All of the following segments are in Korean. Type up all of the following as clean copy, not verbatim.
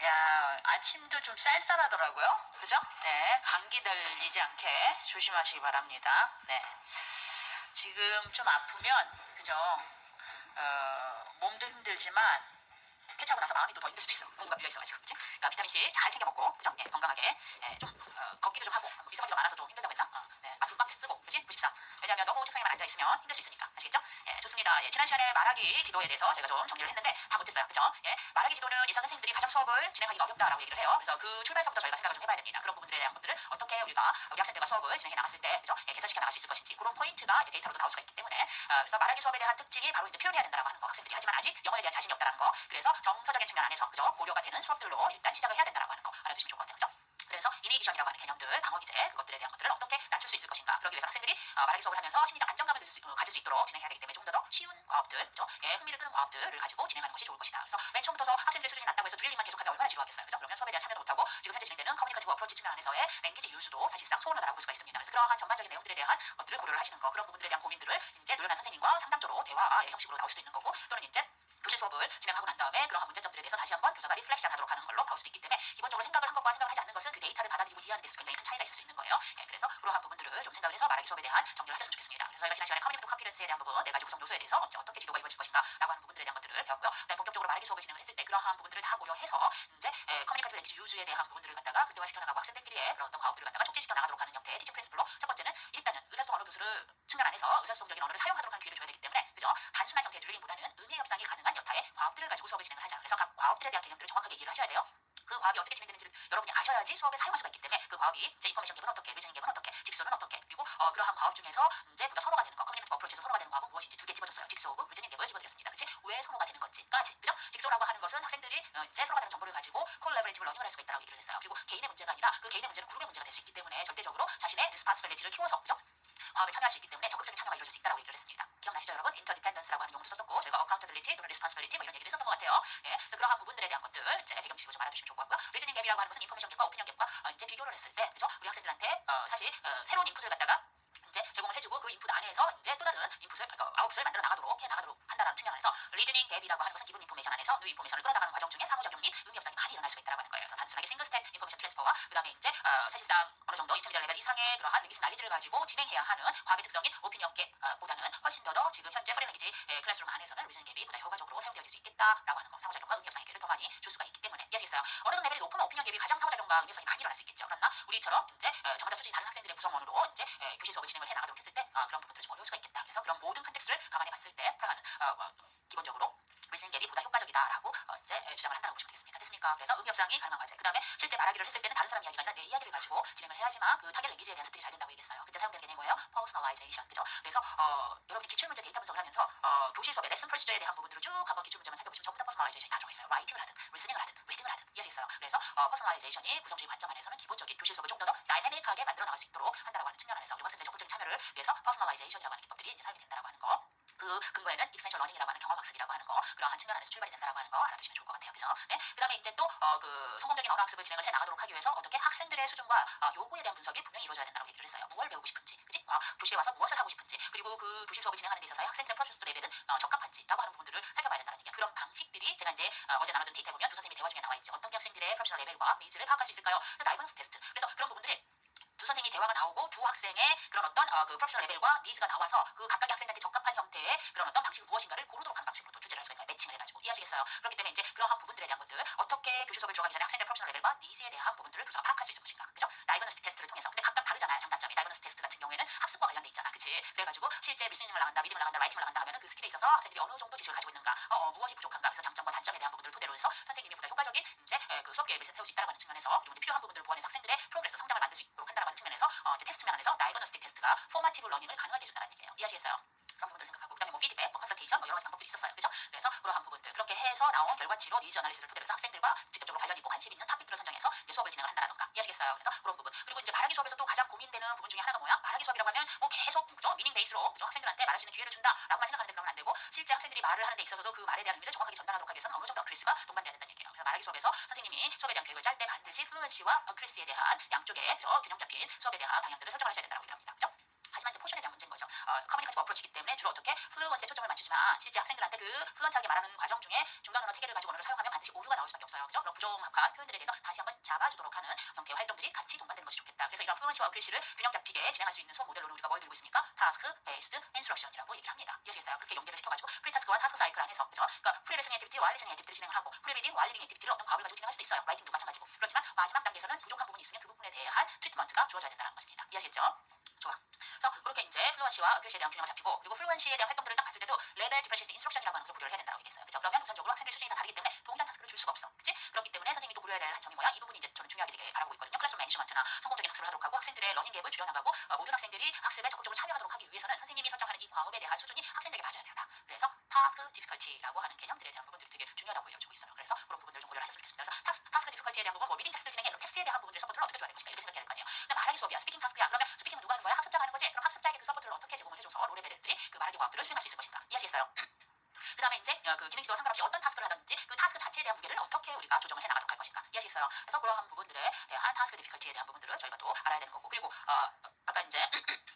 야, 아침도 좀 쌀쌀하더라고요. 그죠? 네, 감기 들리지 않게 조심하시기 바랍니다. 네. 지금 좀 아프면, 그죠? 몸도 힘들지만, 쾌차하고 나서 마음이 또 더 힘들 수도 있어. 공부가 밀려 있어가지고, 그치? 그러니까 비타민C 잘 챙겨 먹고, 그죠? 예, 건강하게, 예, 좀, 걷기도 좀 하고, 미세먼지가 많아서 좀 힘들다고 했나? 네, 마스크 꽉 쓰고, 그치? 94. 왜냐면 너무 책상에만 앉아있으면 힘들 수 있으니까. 아시겠죠? 예, 좋습니다. 예, 지난 시간에 말하기 지도에 대해서 제가 좀 정리를 했는데, 다 못했어요. 그죠? 예, 말하기 지도는 예상 선생님들이 가장 수업을 진행하기가 어렵다라고 얘기를 해요. 그래서 그 출발서부터 저희가 생각을 좀 해봐야 됩니다. 그런 부분들에 대한 것들을 어떻게 우리 학생들과 수업을 진행해 나갔을 때, 그죠? 예, 개선시켜 나갈 수 있을 것인지, 그런 포인트가 이제 데이터로도 나올 수가 있기 때문에, 그래서 말하기 수업에 대한 특징이 바로 이제 표현해야 된다라고 하는 거, 학생들이. 하지만 아직 영어에 대한 자신이 없다라는 거. 그래서 정서적인 측면 안에서, 그죠? 고려가 되는 수업들로 일단 시작을 해야 된다라고 하는 거 알아두시면 좋을 것 같아요. 그죠? 그래서 이네이비션이라고 하는 개념들, 방어 기제, 그것들에 대한 것들을 어떻게 낮출 수 있을 것인가. 그러기 위해서 학생들이 말하기 수업을 하면서 심리적 안정감을 가질 수 있도록 진행해야 되기 때문에 좀 더 쉬운 과업들, 그죠? 예, 흥미를 끄는 과업들을 가지고 진행하는 것이 좋을 것이다. 그래서 맨 처음부터 학생들의 수준이 낮다고 해서 드릴링만 계속하면 얼마나 지루하겠어요. 그죠? 그러면 수업에 대한 참여도 못하고 지금 현재 진행되는 커뮤니케이티브 어프로치 측면 안에서의 랭귀지 유수도 사실상 소홀하다고 볼 수가 있습니다. 그래서 그러한 전반적인 내용들에 대한 것들을 고려를 하시는 거, 그런 부분들에 대한 고민들을 이제 노련한 선생님과 상담적으로 대화의 형식으로 나올 수도 있는 거고, 또는 이제 교실 수업을 진행하고 난 다음에 그러한 문제점들에 대해서 다시 한번 교사가 리플렉션 하도록 하는 걸로 나올 수도 있기 때문에, 기본적으로 생각을 한 것과 생각을 하지 않는 것은 그 데이터를 받아들이고 이해하는 데서 굉장히 큰 차이가 있을 수 있는 거예요. 예, 그래서 그러한 부분들을 좀 생각을 해서 말하기 수업에 대한 정리를 하셨으면 좋겠습니다. 그래서 저희가 지난 시간에 커뮤니케이티브 컴피던스에 대한 부분, 네 가지 구성 요소에 대해서 어떻게 지도가 이루어질 것인가 라고 하는 부분들에 대한 것들을 배웠고요. 그다음에 본격적으로 말하기 수업을 진행을 했을 때 그러한 부분들을 다 고려해서 이제 커뮤니케이티브 랭귀지 유즈에 대한 부분들을 갖다가 극대화시켜 나가고, 학생들끼리의 그런 어떤 과업들을 갖다가 촉진시켜 나가도록 하는 형태의 티칭 프린시플로, 첫 번째는 일단은 의사소통 언어 교수를 측면 안에서 의사소통적인 언어를 사용하도록 하는 기회를 줘야 되기 때문에, 그죠? 단순한 형태의 드릴링보다는 의미 협상이 가능한 여타의 과업들을 가지고 수업을 진행을 하자. 그래서 각 과업들에 대한 개념들을 정확하게 이해를 하셔야 돼요. 그 과업이 어떻게 진행되는지를 여러분이 아셔야지 수업에 사용할 수가 있기 때문에, 그 과업이 이제 인포메이션 갭은 어떻게, 리즈닝 갭은 어떻게, 직소는 어떻게, 그리고 그러한 과업 중에서 이제 보다 선호가 되는 거, 커뮤니케이티브 어프로치에서 선호가 되는 과업은 무엇인지 두 개 집어줬어요. 직소하고 리즈닝 갭을 집어드렸습니다. 그치? 왜 선호가 되는 건지까지, 그죠? 직소라고 하는 것은 학생들이 이제 서로가 다른 정보를 가지고 콜라보레이티브 러닝을 할 수가 있다고 얘기를 했어요. 그리고 개인의 문제가 아니라 그 개인의 문제는 그룹의 문제가 될 수 있기 때문에 절대적으로 자신의 리스폰시빌리티를 키워서, 그죠? 과업에 참여할 수 있기 때문에 적극적인 참여가 이루어질 수 있다고 얘기를 했습니다. 기억나시죠, 여러분? 인터디펜던스라고 하는 용어도 썼었고, 저희가 어카운터빌리티 또는 리스폰시빌리티 뭐 이런 얘기를 했었던 것 같아요. 예, 그래서 그러한 부분들에 대한 것들 이제 배경지식으로 좀 알아두시면 좋을 것 같고요. 리즈닝 갭이라고 하는 것은 인포메이션 갭과 오피니언 갭과 이제 비교를 했을 때, 그죠? 우리 학생들한테 사실 새로운 인풋을 갖다가 이제 제공을 해주고, 그 인풋 안에서 이제 또 다른 인풋을, 그러니까 아웃풋을 만들어 나가도록 한다라는 측면 안에서 리즈닝 갭이라고 하는 것은 기본 인포메이션 안에서 뉴 인포메이션을 끌어나가는 과정 중에 상호작용 및 의미 협상이 많이 일어날 수가 있다고 하는 거예요. 그래서 단순하게 싱글 스텝 인포메이션 트랜스퍼와 그 다음에 이제 사실상 어느 정도 2000m 레벨 이상의 그러한 링귀스틱 난리지를 가지고 진행해야 하는 과업의 특성인 오피니언 갭보다는 훨씬 더 지금 현재 프리 랭귀지 클래스룸 안에서는 리즈닝 갭이 보다 효과적으로 사용되어질 수 있겠다라고 하는 거, 상호작용과 의미 협상의 기회를 더 많이 줄 수가 있기 때문에. 이해하시겠어요? 어느 정도 레벨이 높으면 오피니언 갭이 가장 상호작용과 의미 협상이 많이 일어날 수 있겠죠. 그러나 우리처럼 이제 저마다 수준이 다른 학생들의 구성원으로 이제 교실 수업을 진행을 해 나가도록 했을 때 그런 부분들을 좀 어려울 수가 있겠다. 그래서 그런 모든 컨텍스트를 감안해 봤을 때 기본적으로 리즈닝 갭이 보다 효과적이다라고 이제 주장을 한다고 보시면 되겠습니다. 됐습니까? 그래서 의미 협상이 가능한 과제. 그 다음에 실제 말하기를 했을 때는 다른 사람 이야기가 아니라 내 이야기를 가지고 진행을 해야지만 그 타겟 랭귀지에 대한 습득이 잘 된다고 얘기했어요. 그때 사용되는 개념이 뭐예요? 퍼스널라이제이션. 그죠? 그래서 여러분이 기출문제 데이터 분석을 하면서 교실 수업의 레슨 프로시저에 대한 부분들을 쭉 한번 기출문제만 살펴보시면 전부 다 퍼스널라이제이션이 다 들어가 있어요. 라이팅을 하든 리스닝을 하든 리딩을 하든. 이해하시겠어요? 그래서 퍼스널라이제이션이 구성주의 관점 안에서는 기본적인 교실 수업을 좀 더 다이내믹하게 만들어 나갈 수 있도록 한다고 하는 측면 안에서 우리 학생들의 적극적인 참여를 위해서 퍼스널라이제이션이라고 하는 기법들이 이제 사용이 된다고 하는 거, 그 근거에는 익스펜셜 러닝이라고 하는 경험학습이라고 하는 거, 그러한 측면 안에서 출발이 된다고 하는 거 알아두시면 좋을 것 같아요. 그죠? 네? 그 다음에 이제 또 그 성공적인 언어학습을 진행을 해 나가도록 하기 위해서 어떻게 학생들의 수준과 요구에 대한 분석이 분명히 이루어져야 된다고 얘기를 했어요. 무엇을 배우고 싶은지, 그치? 교실에 와서 무엇을 하고 싶은지, 그리고 그 교실 수업을 진행하는 데 있어서 학생들의 프로세스 레벨은 적합한지라고 하는 부분들을 살펴봐야 된다는 얘기예요. 그런 방식들이 제가 이제 어제 나눴던 데이터에 보면 두 선생님이 대화 중에 나와 있지. 어떻게 학생들의 프로페셔널 레벨과 니즈를 파악할 수 있을까요? 다이버넌스 테스트. 그래서 그런 부분들이 두 선생님이 대화가 나오고 두 학생의 그런 어떤 그 프로페셔널 레벨과 니즈가 나와서 그 각각의 학생들한테 적합한 형태의 그런 어떤 방식이 무엇인가를 고르도록 하는 방식으로 또 주제를 할 수가 있는 거예요. 매칭을 해가지고. 이해하시겠어요? 그렇기 때문에 이제 그러한 부분들에 대한 것들, 어떻게 교실 수업에 들어가기 전에 학생들의 프로페셔널 레벨과 니즈에 대한 부분들을 교사가 파악할 수 있을 것인가. 그죠? 다이버너스틱 테스트를 통해서. 근데 각각 다르잖아요. 장단점이. 다이버너스틱 테스트 같은 경우에는 학습과 관련돼 있잖아. 그치? 그래가지고 실제 리스닝을 나간다, 리딩을 나간다, 라이팅을 나간다 하면은 그 스킬에 있어서 학생들이 어느 정도 지식을 가지고 있는가, 무엇이 부족한가. 그래서 장점과 단점에 대한 부분들을 토대로 해서 선생님이 보다 효과적인 이제 그 수업 계획을 세울 수 있다는 측면에서, 그리고 필요한 부분들을 보완해서 학생들의 프로그레스 성장을 만들 수 있도록 한다는 측면에서 이제 테스트 면에서 다이버너스틱 테스트가 포마티브 러닝을 가능하게 해준다는 얘기예요. 이해하시겠어요? 그런 부분들을 생각하고, 그다음에 뭐 피드백, 뭐 컨설테이션, 뭐 여러 가지 방법들이 있었어요. 그죠? 그래서 그러한 부분들 그렇게 해서 나온 결과치로 니즈 어널리시스를 토대로 해서 학생들과 직접적으로 관련 있고 관심 있는 토픽들을 선정해서 이제 수업을 진행을 한다라던가. 이해하시겠어요? 그래서 그런 부분. 그리고 이제 말하기 수업에서 또 가장 고민되는 부분 중에 하나가 뭐야? 말하기 수업이라고 하면 뭐 계속, 그죠? 미닝 베이스로, 그죠? 학생들한테 말할 수 있는 기회를 준다라고만 생각하는데 그러면 안 되고, 실제 학생들이 말을 하는 데 있어서도 그 말에 대한 의미를 정확하게 전달하도록 하기 위해서는 어느 정도 어크리스가 동반돼야 된다는 얘기예요. 그래서 말하기 수업에서 선생님이 수업에 대한 계획을 짤 때 반드시 플루언시와 어크리스에 대한 양쪽에, 그죠? 균형 잡힌 수업에 대한 방향들을 설정을 하셔야 된다고 얘기합니다. 그죠? 하지만 이제 포션에 대한 문제인 거죠. 커뮤니케이티브 어프로치이기 때문에 주로 어떻게 플루언스에 초점을 맞추지만, 실제 학생들한테 그 플루언트하게 말하는 과정 중에 중간 언어 체계를 가지고 언어를 사용하면 반드시 오류가 나올 수밖에 없어요. 이해하시겠어요? 그죠? 그런 부정확한 표현들에 대해서 다시 한번 잡아주도록 하는 형태의 활동들이 같이 동반되는 것이 좋겠다. 그래서 이런 플루언시와 어크리시를 균형 잡히게 진행할 수 있는 수업 모델로는 우리가 뭘 들고 있습니까? 타스크 베이스드 인스트럭션이라고 얘기를 합니다. 이해하시겠어요? 그렇게 연계를 시켜가지고 프리타스크와 타스크 사이클 안에서, 그죠? 그러니까 프리 리스닝 액티비티, 와일 리스닝 액티비티를 진행을 하고, 프리 리딩, 와일 리딩 액티비티를 어떤 과업을 가지고 진행할 수도 있어요. 라이팅도 마찬가지고. 그렇지만 마지막 단계에서는 부족한 부분이 있으면 그 부분에 대한 트리트먼트가 주어져야 된다는 것입니다. 이해하시겠죠? 좋아. 그래서 그렇게 이제 플루언시와 어크리시에 대한 균형을 잡히고, 그리고 플루언시에 대한 활동들을 딱 봤을 때도 레벨 디퍼런시에이트 인스트럭션이라고 하는 것을 고려를 해야 된다고 얘기했어요. 그죠? 그러면 우선적으로 학생들 수준이 다 다르기 때문에 동일한 타스크를 줄 수가 없어. 그치? 그렇기 때문에 선생님이 또 고려해야 될 한 점이 뭐야? 이 부분이 이제 저는 중요하게 되게 바라보고 있거든요. 클래스룸 매니지먼트나 성공적인 학습을 하도록 하고, 학생들의 러닝 갭을 줄여나가고, 모든 학생들이 학습에 적극적으로 참여하도록 하기 위해서는 선생님이 설정하는 이 과업에 대한 수준이 학생들에게 맞아야 된다. 그래서 타스크 디피컬티라고 하는 개념들에 대한 부분들이 되게 중요하다고 알려주고 있어요. 그래서 그런 부분들 좀 고려를 하셨으면 좋겠습니다. 그래서 타스크 디피컬티에 대한 부분, 뭐 리딩 테스트를 진행해, 이런 테스트에 대한 부분들 서포트를 어떻게 줘야 될 것인가, 이렇게 생각해야 될 거 아니에요. 근데 말하기 수업이야. 스피킹 타스크야. 그러면 스피킹은 누가 하는 거야? 학습자가 하는 거지. 그럼 학습자에게 그 서포트를 어떻게 제공을 해줘서 로레벨들이 그 말하기 과업들을 수행할 수 있을 것인가. 이해하시겠어요? 그 다음에 이제 그 기능 지도와 상관없이 어떤 타스크를 하든지 그 타스크 자체에 대한 무게를 어떻게 우리가 조정을 해나가도록 할 것인가. 이해하시겠어요? 그래서 그러한 부분들에 대한 타스크 디피컬티에 대한 부분들을 저희가 또 알아야 되는 거고, 그리고 아까 이제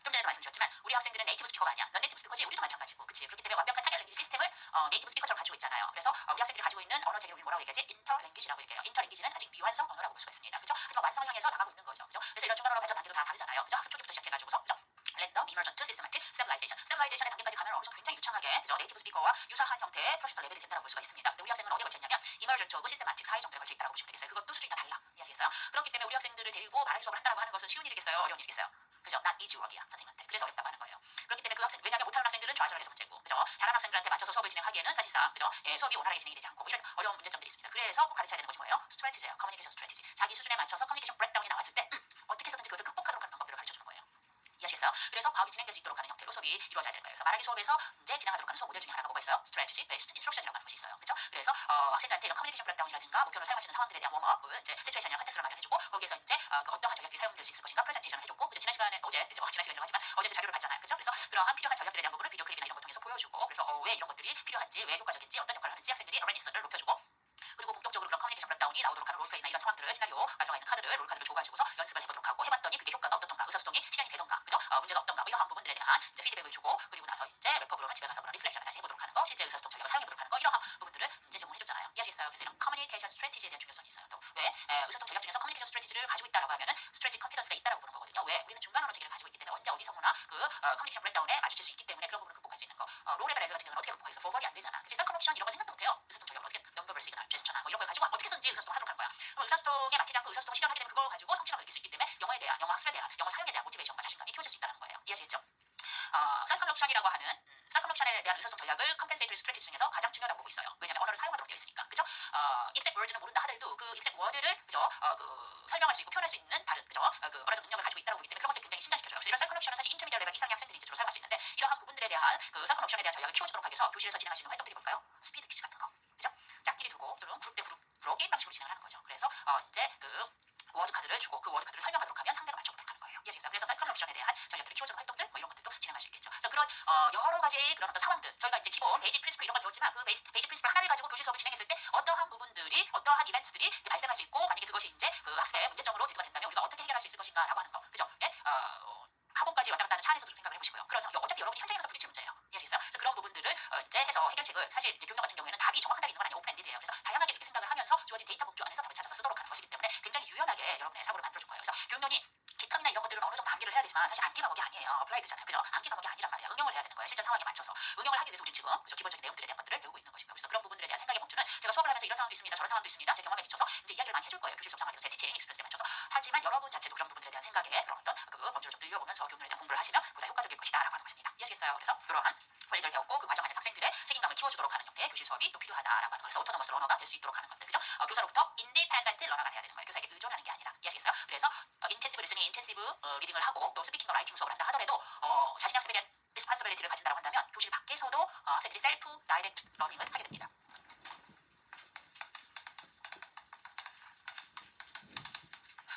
좀 전에도 말씀드렸지만 우리 학생들은 네이티브 스피커가 아니야. 넌 네이티브 스피커지. 우리도 마찬가지고, 그치? 그렇기 때문에 완벽한 타겟 랭귀지 시스템을 네이티브 스피커처럼 가지고 있잖아요. 그래서 우리 학생들이 가지고 있는 언어 체계를 우리 뭐라고 얘기하지? 인터 랭귀지라고 얘기해요. 인터 랭귀지는 아직 미완성 언어라고 볼 수가 있습니다. 그죠? 하지만 완성을 향해서 나가고 있는 거죠. 그죠? 그래서 이런 중간 언어 발전 단계도 다 다르잖아요. 그죠? 학습 초기부터 시작해가지고서, 그죠? 랜덤, 이머전트, 시스테마틱, 스테빌라이제이션. 스테빌라이제이션의 단계까지 가면 어느 정도 굉장히 유창하게, 그죠? 네이티브 스피커와 유사한 형태의 프로페셔널 레벨이 된다고 볼 수가 있습니다. 근데 우리 학생은 어디에 걸쳐 있냐면 이머전트하고 시스테마틱 사이 정도에 걸쳐 있다고 보시면 되겠어요. 그것도 수준이 다 달라. 이해하시겠어요? 그렇기 때문에 우리 학생들을 데리고 말하기 수업을 한다고 하는 것은 쉬운 일이겠어요? 어려운 일이겠어요? 그죠? not easy work이야, 선생님한테. 그래서 어렵다고 하는 거예요. 그렇기 때문에 그 학생, 왜냐하면 못하는 학생들은 좌절을 해서 문제고, 그죠? 잘하는 학생들한테 맞춰서 수업을 진행하기에는 사실상, 그죠? 예, 수업이 원활하게 진행이 되지 않고, 뭐 이런 어려운 문제점들이 있습니다. 그래서 꼭 가르쳐야 되는 것이 뭐예요? 스트래티지예요. 커뮤니케이션 스트래티지. 자기 수준에 맞춰서 커뮤니케이션 브렉다운이 나왔을 때 어떻게 해서든지 그것을 극복하도록 하는 방법들을 가르쳐주는 거예요. 이해하시겠어요? 그래서 과업이 진행될 수 있도록 하는 형태로 수업이 이루어져야 되는 거예요. 그래서 말하기 수업에서 이제 진행하도록 하는 수업 모델 중에 하나가 뭐가 있어요? 스트래티지 베이스드 인스트럭션이라고 하는 것이 있어요. 그렇죠? 그래서 학생들한테 이런 커뮤니케이션 브렉다운이라든가 목표로 사용할 수 있는 상황들에 대한 웜업을 이제 시츄에이션이랑 컨텍스트를 마련해주고, 거기에서 이제 그 어떠한 전략들이 사용될 수 있을 것인가 프레젠테이션을 해줬고, 이제 지난 시간에 어제 이제 지난 시간이라고 하지만 어제 그 자료를 봤잖아요. 그렇죠? 그래서 그러한 필요한 전략들에 대한 부분을 비디오 클립이나 이런 걸 통해서 보여주고, 그래서 왜 이런 것들이 필요한지, 왜 효과적인지, 어떤 역할을 하는지 학생들이 어웨니스를 높여주고, 그리고 본격적으로 그런 커뮤니케이션 브렉다운이 나오도록 하는 롤플레이나 이런 상황들을, 시나리오가 들어가 있는 카드를, 롤카드를 줘가지고서 연습을 해보도록 하고, 해봤더니 그게 효과가 어떻던가, 의사소통이 시간이 되던가, 그죠? 문제가 없던가, 뭐 이러한 부분들에 대한 이제 피드백을 주고, 그리고 나서 이제 랩업으로는 집에 가서 리플렉션을 다시 해보도록 하는 거, 실제 의사소통 전략을 사용해보도록 하는 거, 이러한 부분들을 이제 제공해줬잖아요. 이해하시겠어요? 그래서 이런 커뮤니케이션 스트래티지에 대한 중요성이 있어요. 또 왜 의사소통 전략 중에서 커뮤니케이션 스트래티지를 가지고 있다라고 하면은 스트래티지 컨피던스가 있다라고 보는 거거든요. 왜? 우리는 중간 언어 체계를 가지고 있기 때문에 언제 어디서나 그 커뮤니케이션 브렉다운에 마주칠 수 있기 때문에 그런 부분을 극복할 수 있는 거. 로레벨 애들 같은 경우는 어떻게 극복하겠어? 포벌이 안 되잖아. 그래서 셀커넥션 이런 거 생각도 못해요. 의사소통 전략을 어떻게 넘버벌 시그널, 제스처나 뭐 이런 걸 가지고 어떻게 해서든지 의사소통을 하도록 하는 거야. 그럼 의사소통에 맡기지 않고 의사소통을 실현하게 되면 그걸 가지고 성취감을 느낄 수 있기 때문에 영어에 대한, 영어 학습에 대한, 영어 사용에 대한 모티베이션과 자신감이 키워질 수 있다는 거예요. 이해하시겠죠? 셀컨럭션이라고 하는 셀컨럭션에 대한 의사소통 전략을 컴펜세이터리 스트래티지 중에서 가장 중요하다고 보고 있어요. 왜냐하면 언어를 사용하도록 되어 있으니까, 그죠? 익색 워드는 모른다 하더라도 그 익색 워드를, 그죠? 그 설명할 수 있고 표현할 수 있는 다른, 그죠? 그 어느 정도 능력을 가지고 있다고 보기 때문에 그런 것을 굉장히 신장시켜줘요. 그래서 이런 셀컨럭션은 사실 인터미디어 레벨 이상의 학생들이 이제 주로 사용할 수 있는데, 이러한 부분들에 대한 그 셀컨럭션에 대한 전략을 키워주도록 하기 위해서 교실에서 진행할 수 있는 활동들이 뭘까요? 스피드 퀴즈 같은 거, 그죠? 짝끼리 두고 또는 그룹 대 그룹으로 게임 방식으로 진행을 하는 거죠. 그래서 이제 그 워드 카드를 주고 그 워드 카드를 설명하도록 하면 상대가 맞춰보도록 하는 거예요. 이해하시겠어요? 그래서 셀컨럭션에 대한 전략들을 키워주는 활동들, 뭐 이런 것들도 진행할 수 있겠죠. 그래서 그런 여러 가지 그런 어떤 상황들, 저희가 이제 기본 베이직 프린시플 이런 걸 배웠지만 그 베이직 프린시플 하나를 가지고 교실 수업을 진행했을 때 어떠한 부분들이, 어떠한 이벤트들이 이제 발생할 수 있고, 만약에 그것이 이제 그 학습의 문제점으로 대두가 된다면 우리가 어떻게 해결할 수 있을 것인가라고 하는 거, 그죠? 예? 학원까지 왔다 갔다 하는 차 안에서도 좀 생각을 해보시고요. 그래서 어차피 여러분이 현장에서 부딪힐 문제예요. 이해하시겠어요? 그래서 그런 부분들을 이제 해서 해결책을, 사실 이제 교육령 같은 경우에는 답이 정확한 답이 있는 건 아니고 오픈엔디드예요. 그래서 다양하게 이렇게 생각을 하면서 주어진 데이터 범주 안에서 답을 찾아서 쓰도록 하는 것이기 때문에 굉장히 유연하게 여러분의 사고를 만들어줄 거예요. 그래서 교육령이 기텀이나 이런 것들은 어느 정도 암기를 해야 되지만 사실 암기 과목이 아니에요. 어플라이드잖아요. 그죠? 암기 과목이 아니란 말이야. 응용을 해야 되는 거예요. 실전 상황에 맞춰서. 응용을 하기 위해서 우리는 지금, 그죠? 기본적인 내용들에 대한 것들을 배우고 있는 것이고요. 그래서 그런 부분들에 대한 생각의 범주는 제가 수업을 하면서 이런 상황도 있습니다. 저런 상황도 있습니다. 제 경험에 비춰서 이제 이야기를 많이 해줄 거예요. 교실 수업 상황에서 제 티칭 익스프레스에 맞춰서. 하지만 여러분 자체도 그런 부분들에 대한 생각에 그런 어떤 그 범주를 좀 늘려보면서 교육론에 대한 공부를 하시면 보다 효과적일 것이다라고 하는 것입니다. 이해하시겠어요? 그래서 그러한 원리들을 배웠고 그 과정 안에 학생들의 책임감을 키워주도록 하는 형태의 교실 수업이 또 필요하다라고 하는 거. 그래서 오토노머스 러너가 될 수 있도록 하는 것들, 그죠? 교사로부터 인디펜던트 러너가 돼야 되는 거예요. 교사에게 의존하는 게 아니라. 이해하시겠어요? 그래서 인텐시브 리스닝, 인텐시브 리딩을 하고 또 스피킹과 라이팅 수업을 한다 하더라도 자신의 학습에 대한 리스폰시빌리티를 가진다고 한다면 교실 밖에서도 학생들이 셀프 다이렉트 러닝을 하게 됩니다.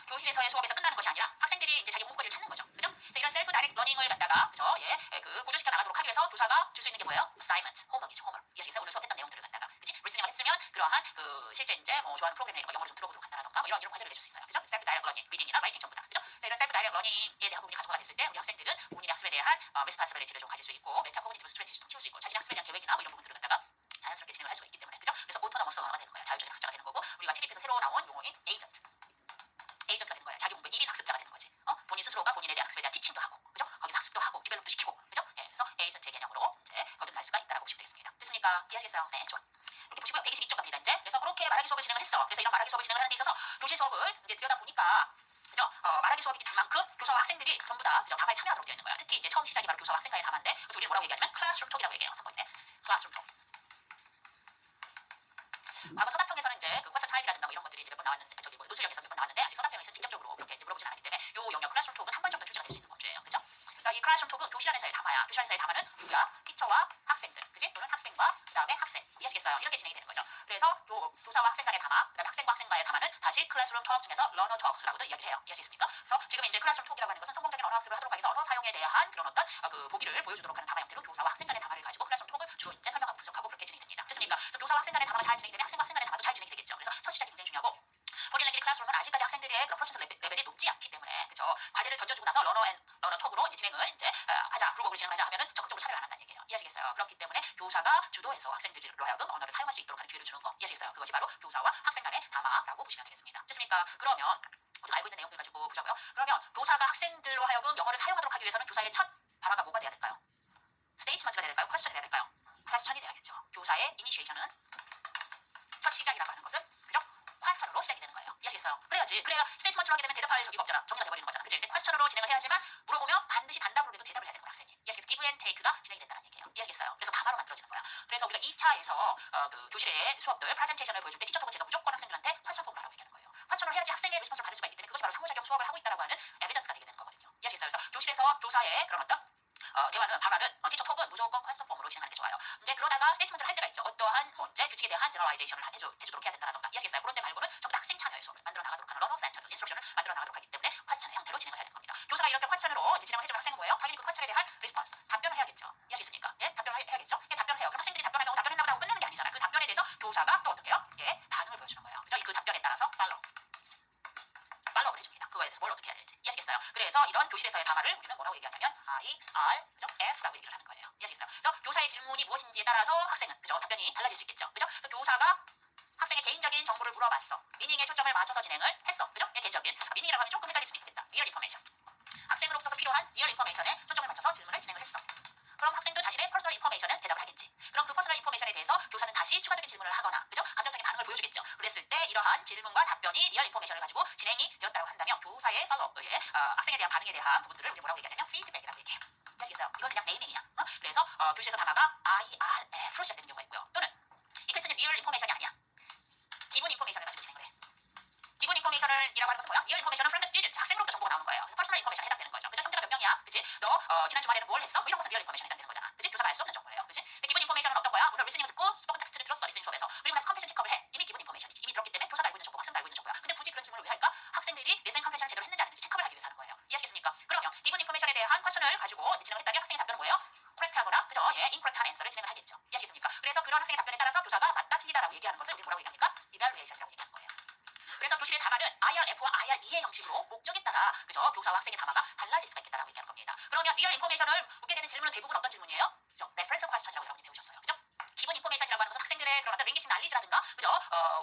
교실에서의 수업에서 끝나는 것이 아니라 학생들이 이제 자기 공부거리를 찾는 거죠. 그죠? 그래서 이런 셀프 다이렉트 러닝을 갖다가, 그죠? 예, 그 고조시켜 나가도록 하기 위해서 교사가 줄 수 있는 게 뭐예요? assignment, 홈워크이죠, 홈워크. 이해하시겠어요? 오늘 수업했던 내용들을 갖다가, 그치? 리스닝을 했으면 그러한 그 실제 이제 뭐 좋아하는 프로그램이나 이런 거 영어를 좀 들어보도록 한다라던가 뭐 이런 과제를 내줄 수 있어요. 그죠? 셀프 다이렉트 러닝, 리딩이나 라이팅 전부 다. 그죠? 그래서 이런 셀프 다이렉트 러닝에 대한 부분이 가속화가 됐을 때 우리 학생들은 본인의 학습에 대한 리스폰시빌리티를 좀 가질 수 있고, 메타 코그니티브 스트레치도 좀 키울 수 있고, 자신의 학습에 대한 계획이나 뭐 이런 부분들을 갖다가 자연스럽게 진행을 할 수가 있기 때문에, 그죠? 그래서 오토노머스 언어가 되는 거예요. 자율적인 학습자가 되는 거고, 우리가 learning agent. 에이전트가 되는 거예요. 자기 공부 1인 학습자가 되는 거지. 본인 스스로가 본인에 대한 학습에 대한 티칭도 하고, 그죠? 거기서 학습도 하고, 디벨롭도 시키고, 그죠? 예, 그래서 에이전트의 개념으로 이제 거듭날 수가 있다라고 보시면 되겠습니다. 됐습니까? 이해하시겠어요? 네, 좋아. 이렇게 보시고요. 122쪽 갑니다. 이제 그래서 그렇게 말하기 수업을 진행을 했어. 그래서 이런 말하기 수업을 진행을 하는 데 있어서 교실 수업을 이제 들여다 보니까, 그죠? 말하기 수업이긴 만큼 교사와 학생들이 전부 다 그죠? 담화에 참여하도록 되어 있는 거예요. 특히 이제 처음 시작이 바로 교사와 학생과의 담화인데, 그래서 우리는 뭐라고 얘기하냐면 클래스룸 톡이라고 얘기해요. 3번인데 클래스룸 톡. 과거 서답형에서는 이제 그 퀘스천 타입이라든가 뭐 이런 것들이 이제 몇 번 나왔는데, 저기 뭐 노출력에서 몇 번 나왔는데, 아직 서답형에서 직접적으로 그렇게 이제 물어보진 않았기 때문에 요 영역 클래스룸 톡은 한 번 정도 출제가 될 수 있는 범주예요. 그죠? 그래서 이 클래스룸 톡은 교실 안에서의 담화야. 교실 안에서의 담화는 누구야? 티처와 학생들, 그지? 또는 학생과 그 다음에 학생. 이해하시겠어요? 이렇게 진행이 되는 거죠. 그래서 요 교사와 학생 간의 담화, 그 다음에 학생과 학생과의 담화는 다시 클래스룸 톡 중에서 러너 톡스라고도 이야기를 해요. 이해하시겠습니까? 그래서 지금 이제 클래스룸 톡이라고 하는 것은 성공적인 언어 학습을 하도록 하기 위해서 언어 사용에 대한 그런 어떤 그 보기를 보여주도록 하는 담화 형태로 교사와 학생 간의 담화를 가지고 클래스룸 톡을 주로 이제 설명하고 분석하고 그렇게 진행이 됩니다. 됐습니까? 그래서 교사와 학생 간의 담화가 잘 진행이 되면 학생과 학생 간의 담화도 잘 진행이 되겠죠. 그래서 첫 시작이 굉장히 중요하고, 포리랭귀지 클래스룸은 아직까지 학생들의 그런 프로페셔널 레벨이 높지 않기 때문에, 그죠? 과제를 던져주고 나서 러너 톡으로 이제 진행을 이제 하자, 프로그램을 진행하자 하면은 적극적으로 참여를 안 한다는 얘기예요. 이해하시겠어요? 그렇기 때문에 교사가 주도해서 학생들로 하여금 언어를 사용할 수 있도록 하는 기회를 주는 거. 이해하시겠어요? 그것이 바로 교사와 학생 간의 담화라고 보시면 되겠습니다. 됐습니까? 그러면 우리가 알고 있는 내용들 가지고 보자고요. 그러면 교사가 학생들로 하여금 영어를 사용하도록 하기 위해서는 교사의 첫 발화가 뭐가 돼야 될까요? 스테이트먼트가 돼야 될까요? 퀘스천이 돼야 될까요? 퀘스천이 돼야겠죠. 교사의 이니시에이션은 첫 시작이라고 하는 것은, 그죠? 퀘스천으로 시작이 되는 거예요. 이해하시겠어요? 그래야지. 그래야 스테이트먼트로 하게 되면 대답할 적이 없잖아. 정리가 돼버리는 거잖아. 그치? 근데 퀘스천으로 진행을 해야지만 물어보면 반드시 단답으로 해도 대답을 해야 되는 거야, 학생이. 이해하시겠어요? give and take가 진행이 된다는 얘기예요. 이해하시겠어요? 그래서 담화로 만들어지는 거야. 그래서 우리가 2차에서 그 교실의 수업들 프레젠테이션을 보여줄 때 티처톡은 제가 무조건 학생들한테 퀘스천 폼을 하라고 얘기하는 거예요. 퀘스천을 해야지 학생의 리스폰스를 받을 수가 있기 때문에 그것이 바로 상호작용 수업을 하고 있다고 하는 에비던스가 되게 되는 거거든요. 이해하시겠어요? 그래서 교실에서 교사의 그런 어떤 대화는 발화는 티처톡은 무조건 퀘스천 폼으로 진행하는 게 좋아요. 이제 그러다가 스테이트먼트를 할 때가 있죠. 어떠한 뭐 이제 규칙에 대한 제너라이제이션을 해주도록 해야 된다라던가. 이해하시겠어요? 그런 데 말고는 전부 다 학생 참여의 수업을 만들어 나가도록 하는 러너 센터드 인스트럭션을 만들어 나가도록 하기 때문에 퀘스천의 형태로 진행을 해야 되는 겁니다. 교사가 이렇게 퀘스천으로 진행을 해주는 학생은 뭐예요? 당연히 그 퀘스천에 대한 리스폰스 답변을 해야겠죠. 이해하시겠습니까? 예, 답변을 해야겠죠. 예, 답변을 해요. 그럼 학생들이 답변하면 답변했나보다 하고 끝나는 게 아니잖아요. 그 답변에 대해서 교사가 또 어떻게 해요? 예, 반응을 보여주는 거예요. 그죠? 그 답변에 따라서 팔로우를 해줍니다. 그거에 대해서 뭘 어떻게 해야 될지. 이해하시겠어요? 그래서 이런 교실에서의 담화를 우리는 뭐라고 얘기하냐면 I, R, 그죠? F라고 얘기를 하는 거예요. 이해하시겠어요? 그래서 교사의 질문이 무엇인지에 따라서 학생은, 그죠? 답변이 달라질 수 있겠죠. 그죠? 그래서 교사가 학생의 개인적인 정보를 물어봤어. 미닝에 초점을 맞춰서 진행을 했어. 그죠? 개인적인. 미닝이라고 하면 조금 헷갈릴 수도 있겠다. 리얼 인포메이션. 학생으로부터 필요한 리얼 인포메이션에 초점을 맞춰서 질문을 진행을 했어. 그럼 학생도 자신의 퍼스널 인포메이션을 대답을 하겠지. 그럼 그 퍼스널 인포메이션에 대해서 교사는 다시 추가적인 질문을 하거나, 그죠? 감정적인 반응을 보여주겠죠. 그랬을 때 이러한 질문과 답변이 리얼 인포메이션을 가지고 진행이 되었다고 한다면 교사의 팔로우에 학생에 대한 반응에 대한 부분들을 우리 뭐라고 얘기하냐면 피드백이라고 얘기해요. 아시겠어요? 이건 그냥 네이밍이야. 그래서 교실에서 담화가 IRF로 시작되는 경우가 있고요. 또는 이 퀘스천이 리얼 인포메이션이 아니야. 기본 인포메이션을 가지고 진행을 해. 기본 인포메이션을 이라고 하는 것은 뭐야? 리얼 인포메이션은 from the student. 학생으로부터 정보가 나오는 거예요. 그래서 퍼스널 인포메이션에 해당되는 거죠. 그죠? 형제가 몇 명이야? 그치? 너 지난 주말에는 뭘 했어? 뭐 이런 것은 리얼 인포메이션에 해당되는 거잖아. 그치? 교사가 알 수 없는 정보예요. 그치? 근데 기본 인포메이션은 어떤 거야? 오늘 리스닝을 듣고 스포ken 텍스트를 들었어. 리스닝 수업에서. 그리고 나서 컴플레이션 체크업을 해. 이미 기본 인포메이션이지. 이미 들었기 때문에 교사가 알고 있는 정보가 학생도 알고 있는 정보야. 근데 굳이 그런 질문을 왜 할까? 학생들이 리스닝 컴플레이션을 제대로 했는지 안 했는지 체크를 하기 위해서 하는 거예요. 이해하시겠습니까? 그러면 기본 인포메이션에 대한 퀘스천을 가지고 진행을 했다면 학생의 답변은 뭐예요? 코렉트하거나, 그죠? 예, 인코렉트한 앤서를 진행을 하겠죠. 이해하시겠습니까? 그래서 그런 학생의 답변에 따라서 교사가 맞다 틀리다라고 얘기하는 것을 우리 뭐라고 얘기합니까? 이발루에이션이라고 얘기하는 거예요. 그래서 교실의 담화는 IRF와 IRE의 형식으로 목적에 따라, 그죠? 교사와 학생의 담화가 달라질 수가 있겠다라고 얘기하는 겁니다. 그러면 리얼 인포메이션을 묻게 되는 질문은 대부분 어떤 질문이에요? 그죠? 레퍼런스 퀘스천이라고 여러분이 배우셨어요. 그죠? 기본 인포메이션이라고 하는 것은 학생들의 그런 어떤 링귀시 난리지라든가, 그죠?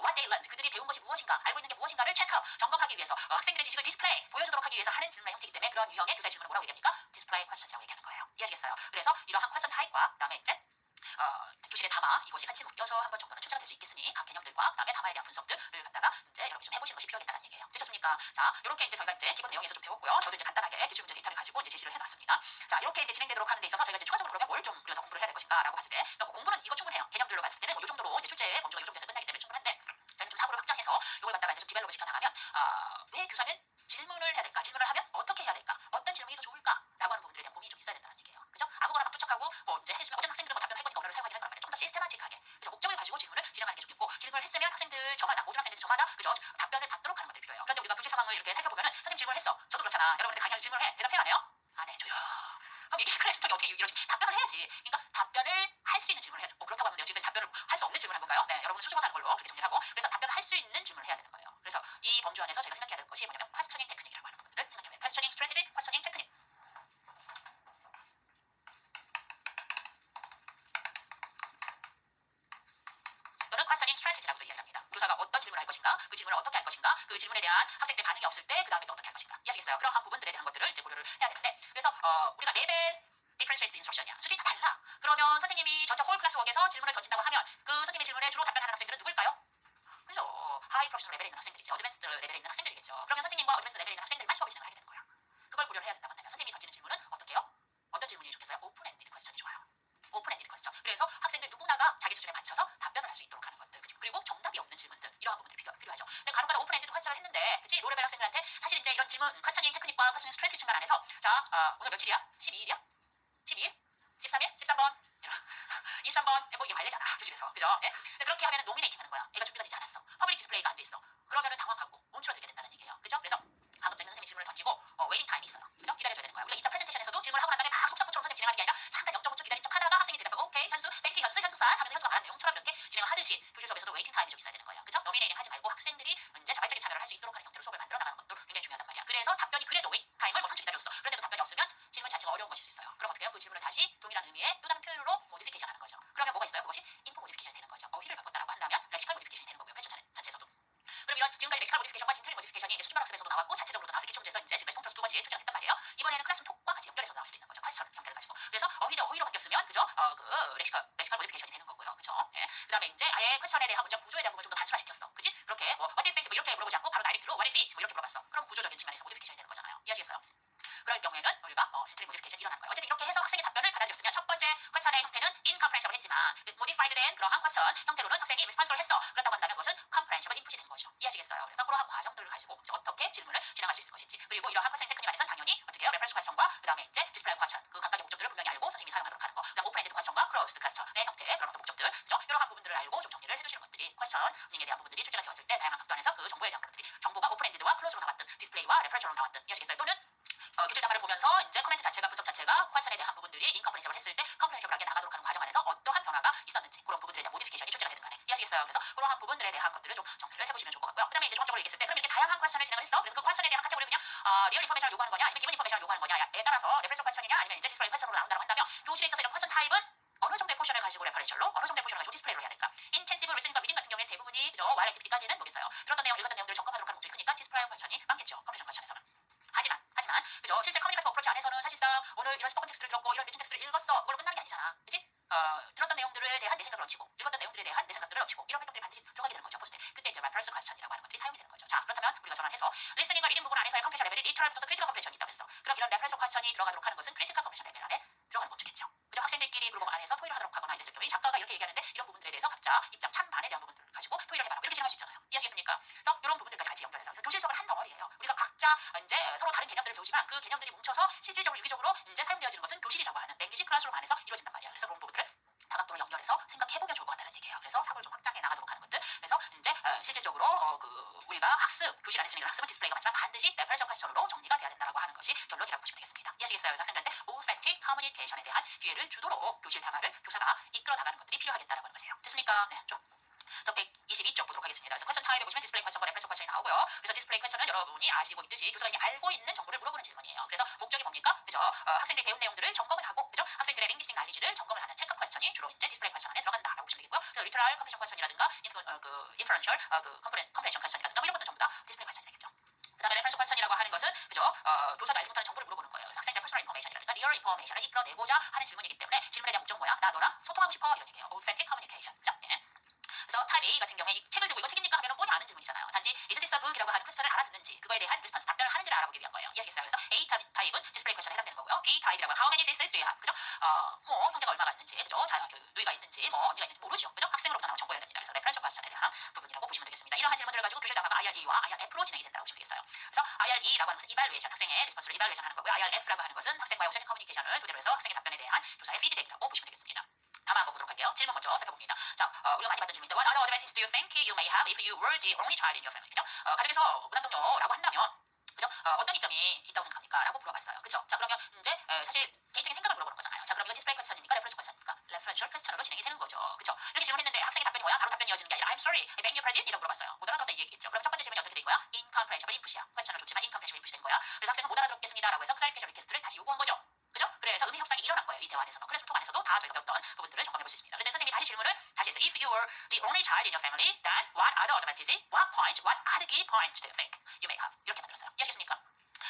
what they learned, 그들이 배운 것이 무엇인가, 알고 있는 게 무엇인가를 체크, 점검하기 위해서 학생들의 지식을 디스플레이, 보여주도록 하기 위해서 하는 질문의 형태이기 때문에 그런 유형의 교사의 질문을 뭐라고 얘기합니까? 디스플레이 퀘스천이라고 얘기하는 거예요. 이해하시겠어요? 그래서 이러한 퀘스천 타입과 그다음에 이제 교실의 담화 이것이 같이 묶여서 한번 정도는 출제가 될 수 있겠으니 각 개념들과 그다음에 담화에 대한 분석들을 갖다가 이제 여러분이 좀 해보시는 것이 필요하겠다는 얘기예요. 되셨습니까? 자, 이렇게 이제 저희가 이제 기본 내용에서 좀 배웠고요. 저도 이제 간단하게 기출 문제 데이터를 가지고 이제 제시를 해놨습니다. 자, 이렇게 이제 진행되도록 하는 데 있어서 저희가 이제 추가적으로 그러면 뭘 좀 우리가 더 공부를 해야 될 것인가라고 봤을 때, 그러니까 뭐 공부는 이거 충분해요. 개념들로 봤을 때는 뭐이 정도로 이제 출제의 범주가 이 정도에서 끝나기 때문에 충분한데, 저는 좀 사고를 확장해서 이걸 갖다가 이제 좀 디벨롭을 시켜나가면 왜 교사는 질문을 해야 될까? 질문을 하면 어떻게 해야 될까? 어떤 질문이 더 좋을까라고 하는 부분들에 대한 고민이 좀 있어야 된다는 얘기예요. 그죠? 아무거나 막 투척하고 뭐 이제 해주면 어쨌든 학생들은 뭐 답변을 할 거니까 언어를 사용하긴 할 거란 말이에요. 좀 더 시스테마틱하게, 그래서 목적을 가지고 질문을 진행하는 게 좋겠고, 질문을 했으면 학생들 저마다, 모든 학생들이 저마다, 그죠? 답변을 받도록 하는 것들이 필요해요. 그런데 우리가 교실 상황을 이렇게 살펴보면은 선생님 질문을 했어. 저도 그렇잖아. 여러분한테 강의하는 질문을 해. 대답해야 안 해요? 안 해. 조용. 그럼 이게 클래스톡이 어떻게 이루어지? 답변을 해야지. 그러니까 답변을 할 수 있는 질문을 해야 돼. 뭐 그렇다고 하면 지금까지 답변을 할 수 없는 질문을 한 건가요? 네, 여러분은 수줍어서 하는 걸로 그렇게 정리를 하고, 그래서 답변을 할 수 있는 질문을 해야 되는 거예요. 그래서 이 범주 안에서 제가 생각해야 될 것이 뭐냐면 퀘스처닝 테크닉이라고 하는 부분들을 생각해요. 퀘스처닝 스트래티지, 퀘스처닝 테크닉. 또는 퀘스처닝 스트래티지라고도 이야기합니다. 교사가 어떤 질문을 할 것인가, 것인가, 그 질문을 어떻게 할 것인가, 그 질문에 대한 학생들의 반응이 없을 때 그 다음에 또 어떻게 할 것인가. 이해하시겠어요? 그러한 부분들에 대한 것들을 이제 고려를 해야 되는데, 그래서 우리가 레벨 differentiated instruction이야. 수준이 다 달라. 그러면 선생님이 전체 홀 클래스웍에서 질문을 던진다고 하면 그 선생님의 질문에 주로 답변하는 학생들은 누굴까요? 그죠? 하이 프로페셔널 레벨에 있는 학생들이지. 어드밴스드 레벨에 있는 학생들이겠죠. 그러면 선생님과 어드밴스드 레벨에 있는 학생들만 수업을 진행을 하게 되는 거야. 그걸 고려를 해야 된다고 한다면 선생님이 던지는 질문은 어떻게 해요? 어떤 질문이 좋겠어요? 오픈 엔디드 퀘스천이 좋아요. 오픈 엔디드 퀘스천. 그래서 학생들 누구나가 자기 수준에 맞춰서 답변을 할 수 있도록 하는 것들. 그치? 그리고 정답이 없는 질문들. 이러한 부분들이 필요하죠. 근데 간혹가다 오픈 엔디드 퀘스천을 했는데, 그치? 로레벨 학생들한테 사실 이제 이런 질문, 퀘스천링 테크닉과 퀘스천링 스트레이트 층간 안에서 자, 오늘 며칠이야? 12일이야? 12일? 13일? 13번? 23번? 뭐 이게 관례잖아. 교실에서. 그죠? 예? 근데 그렇게 하면 노미네이팅 하는 거야. 얘가 준비가 되지 않았어. 퍼블릭 디스플레이가 안 돼 있어. 그러면은 당황하고 움츠러들게 된다는 얘기예요. 그죠? 그래서 가급적이면 선생님이 질문을 던지고 웨이팅 타임이 있어요. 그죠? 기다려줘야 되는 거야. 우리가 2차 프레젠테이션에서도 질문을 하고 난 다음에 막 속사포처럼 선생님 진행하는 게 아니라 잠깐 0.5초 기다린 척 하다가 학생이 대답하고 오케이 현수, 땡큐 현수, 현수산 하면서 현수가 말한 내용처럼 이렇게 진행을 하듯이 교실 수업에서도 웨이팅 타임이 좀 있어야 되는 거예요. 그죠? 노미네이팅 하지 말고 학생들이 이제 자발적인 참여를 할 수 있도록 하는 형태로 수업을 만들어 나가는 것도 굉장히 중요하단 말이야. 그래서 답변이 그래도 웨이팅 타임을 뭐 3초 기다렸어. 그런데도 답변이 없으면 질문 자체가 어려운 것일 수 있어요. 그럼 어떻게 해요? 그 질문을 다시 동일한 의미의 또 다른 표현으로 모디피케이션 하는 거죠. 그러면 뭐가 있어요? 그것이 인포 모디피케이션이 되는 거죠. 어휘를 바꿨다라고 한다면 렉시컬 모디피케이션이 되는 거고요. 퀘스천 자체에서도. 그럼 이런 지금까지 렉시컬 모디피케이션과 진틀 모디피케이션이 이제 수준말 학습에서도 나왔고 자체적으로도 나와서 기초문제에서 이제 지금까지 통틀어서 두 번씩 투자가 됐단 말이에요. 이번에는 클래스룸 톡과 같이 연결해서 나올 수도 있는 거죠. 퀘스천 형태를 가지고. 그래서 어휘가 어휘로 바뀌었으면 그죠? 그 렉시컬 모디피케이션이 되는 거고요. 그죠? 예. 그다음에 이제 아예 퀘스천에 대한 문장 구조에 대한 부분을 좀 더 단순화시켰어. 그지? 그렇게 뭐 what do you think 뭐 이렇게 물어보지 않고 바로 다이렉트로 what is it 뭐 이렇게 물어봤어. 그럼 구조적인 측면에서 모디피케이션이 되는 거잖아요. 이해하시겠어요? 그럴 경우에는 우리가 심플리 모디피케이션이 일어나는 거예요. 어쨌든 이렇게 해서 학생의 답변을 받아들였으면 첫 번째 퀘스천의 형태는 incomprehensible 했지만 modified 된 그러한 퀘스천 형태로는 학생이 리스폰스를 했어. 그렇다고 한다면 그것은 comprehensible input이 된 거죠. 이해하시겠어요? 그래서 그러한 과정들을 가지고 이제 어떻게 질문을 진행할 수 있을 것인지 그리고 이러한 퀘스천 테크닉 안에서는 당연히 어떻게 해요? 레퍼런스 퀘스천과 그 다음에 이제 디스플레이 퀘스천 그 각각의 목적들을 분명히 알고 선생님이 사용하도록 하는 거 그 다음 오픈 엔디드 퀘스천과 클로즈드 퀘스천의 형태의 그런 어떤 목적들 그죠? 이러한 부분들을 알고 좀 정리를 해주시는 것들이 퀘스천링에 대한 부분들이 출제가 되었을 때 다양한 각도 안에서 그 정보에 대한 부분들이 정보가 오픈 엔디드와 클로즈로 나왔든 디스플레이와 레퍼런스로 나왔든 이해하시겠어요? 또는 교실 담화를 보면서 이제 코멘트 자체가 분석 자체가 퀘스천에 대한 부분들이 인컴프레hen시블 했을 때 컴프레hen시블하게 나가도록 하는 과정 안에서 어떠한 변화가 있었는지 그런 부분들에 대한 모디피케이션이 출제가 되든 간에 이해하시겠어요? 그래서 그러한 부분들에 대한 것들을 좀 정리를 해보시면 좋을 것 같고요. 그 다음에 이제 종합적으로 얘기했을 때 그럼 이렇게 다양한 퀘스천을 진행을 했어. 그래서 그 퀘스천에 대한 카테고리 그냥 리얼 인포메이션을 요구하는 거냐 아니면 기본 인포메이션을 요구하는 거냐에 따라서 레퍼런스 퀘스천이냐 아니면 이제 디스플레이 퀘스천으로 나온다고 한다면 교실에 있어서 이런 퀘스천 타입은 어느 정도의 포션을 가지고 레퍼런셜로 어느 정도의 포션을 가지고 디스플레이로 해야 될까? 인텐시브 리스닝과 리딩 같은 경우에는 대부분이 그죠? 와일 액티비티까지는 뭐겠어요? 들었던 내용, 읽었던 내용들을 점검하도록 하는 목적이 크니까 디스플레이 퀘스천이 많겠죠. 컴퓨레이션 퀘스천에서는. 하지만 그죠? 실제 커뮤니케이션 어프로치 안에서는 사실상 오늘 이런 스포컨 텍스트를 들었고 이런 리튼 텍스트를 읽었어. 그걸로 끝나는 게 아니잖아. 그치? 들었던 내용들에 대한 내 생각을 얹히고 읽었던 내용들에 대한 내 생각들을 얹히고 이런 활동들이 반드시 들어가게 되는 거죠. 포스트에. 그때 이제 레퍼런스 퀘스천이라고 하는 것들이 사용이 되는 거죠. 자, 그렇다면 우리가 전환해서 리스닝과 리딩 부분 안에서의 컴퓨레이션 레벨이 리터럴부터 크리티컬 컴퓨레이션이 있다고 했어. 그럼 이런 레퍼런스 퀘스천이 들어가도록 하는 것은 크리티컬 컴퓨레이션 레벨 안에 들어가는 멈추겠죠. 그죠? 학생들끼리 그룹 안에서 토의를 하도록 하거나 이랬을 경우에 작가가 이렇게 얘기하는데 이런 부분들에 대해서 각자 입장 찬반에 대한 부분들을 가지고 토의를 해봐라. 이렇게 진행할 수 있잖아요. 이해하시겠습니까? 그래서 이런 부분들까지 같이 연결해서 교실 수업을 한 덩어리예요. 우리가 각자 이제 서로 다른 개념들을 배우지만 그 개념들이 뭉쳐서 실질적으로 유기적으로 이제 사용되어지는 것은 교실이라고 하는 랭귀지 클래스룸 안에서 이루어진단 말이야. 그래서 그런 부분들을 다각도로 연결해서 생각해보면 좋을 것 같다는 얘기예요. 그래서 사고를 좀 확장해 나가도록 하는 것들. 그래서 이제 실질적으로 우리가 학습, 교실 안에서 진행하는 학습은 디스플레이가 많지만 반드시 레퍼런셜 퀘스천으로 정리가 돼야 된다고 하는 것이 결론이라고 보시면 되겠습니다. 이해하시겠어요? 그래서 학생들한테 오펜틱 커뮤니케이션에 대한 기회를 주도록 교실 담화를 교사가 이끌어 나가는 것들이 필요하겠다라고 하는 거예요. 됐습니까? 네, 좀. 그래서 122쪽 보도록 하겠습니다. 그래서 퀘스천 타입에 보시면 디스플레이 퀘스천과 레퍼런스 퀘스천이 나오고요. 그래서 디스플레이 퀘스천은 여러분이 아시고 있듯이 교사가 이미 알고 있는 정보를 물어보는 질문이에요. 그래서 목적이 뭡니까? 그죠? 학생들이 배운 내용들을 점검을 하고, 그죠? 학생들의 링귀스틱 난리지를 점검을 하는 체크 퀘스천이 주로 이제 디스플레이 퀘스천 안에 들어간다라고 보시면 되겠고요. 그래서 리터럴 컴퓨레이션 퀘스천이라든가 인퍼런셜 컴프레hension 퀘스천이라든가 뭐 이런 것들은 전부 다 디스플레이 퀘스천이 되겠죠. 그다음에 레퍼런스 퀘스천이라고 하는 것은 그죠? 교사가 알지 못하는 정보를 물어보는 거예요. 그래서 학생들의 퍼스널 인포메이션이라든가 리얼 인포메이션을 이끌어내고자 하는 질문이기 때문에 질문에 대한 목적 뭐야? 나 너랑 소통하고 싶어 이런 얘기예요. authentic communication. 그죠? 예. 그래서 타입 A 같은 경우에 이 책을 들고 이거 책입니까 하면은 뻔히 아는 질문이잖아요. 단지 is this a book이라고 하는 퀘스천을 알아듣는지 그거에 대한 리스폰스 답변을 하는지를 알아보기 위한 거예요. 이해하시겠어요? 그래서 A 타입은 디스플레이 퀘스천에 해당되는 거고요. B 타입이라고 하면 how many sisters do you have? 그죠? 뭐 형제가 얼마가 있는지, 그죠? 자, 누이가 있는지, 뭐 언니가 있는지 모르죠. 그죠? 학생으로부터 나온 정보여야 됩니다. 그래서 레퍼런셜 퀘스천에 대한 부분이라고 보시면 되겠습니다. 이러한 질문들을 가지고 교실 담화가 IRE와 IRF로 진행이 된다고 보시면 되겠어요. 그래서 IRE라고 하는 것은 evaluation, 학생의 리스폰스를 evaluation 하는 거고요. IRF라고 하는 것은 학생과의 오션 커뮤니케이션을 토대로 해서 학생의 답변에 대한 교사의 피드백이라고 보시면 되겠습니다. 다음 한번 보도록 할게요. 질문 먼저 살펴봅니다. 자, 우리가 많이 받던 질문인데 What other advantages do you think you may have if you were the only child in your family? 그죠? 가족에서 무남동녀라고 한다면 그죠? 어떤 이점이 있다고 생각합니까? 라고 물어봤어요. 그죠? 자, 그러면 이제 사실 개인적인 생각을 물어보는 거잖아요. 자, 그럼 이거 디스플레이 퀘스천입니까? 레퍼런스 퀘스천입니까? 레퍼런셜 퀘스천으로 진행이 되는 거죠. 그죠? 이렇게 질문했는데 학생의 답변이 뭐야? 바로 답변이 이어지는 게 아니라 I'm sorry, I beg your pardon? 이라고 물어봤어요. 못 알아들었다 이 얘기겠죠. 그럼 첫 번째 질문이 어떻게 된 거야? incomprehensible input이야. 퀘스천은 좋지만 incomprehensible input이 된 거야. 그래서 학생은 못 알아들었겠습니다. 라고 해서 클래리피케이션 리퀘스트를 다시 요구한 거죠. 그죠? 그래서 의미 협상이 일어난 거예요. 이 대화 안에서는. 클래스룸 톡 안에서도 다 저희가 배웠던 부분들을 점검해 볼 수 있습니다. 그런데 선생님이 다시 질문을 다시 해서 If you were the only child in your family, then what other advantages, what points points? What are the key points do you think you may have? 이렇게 만들었어요. 이해하시겠습니까?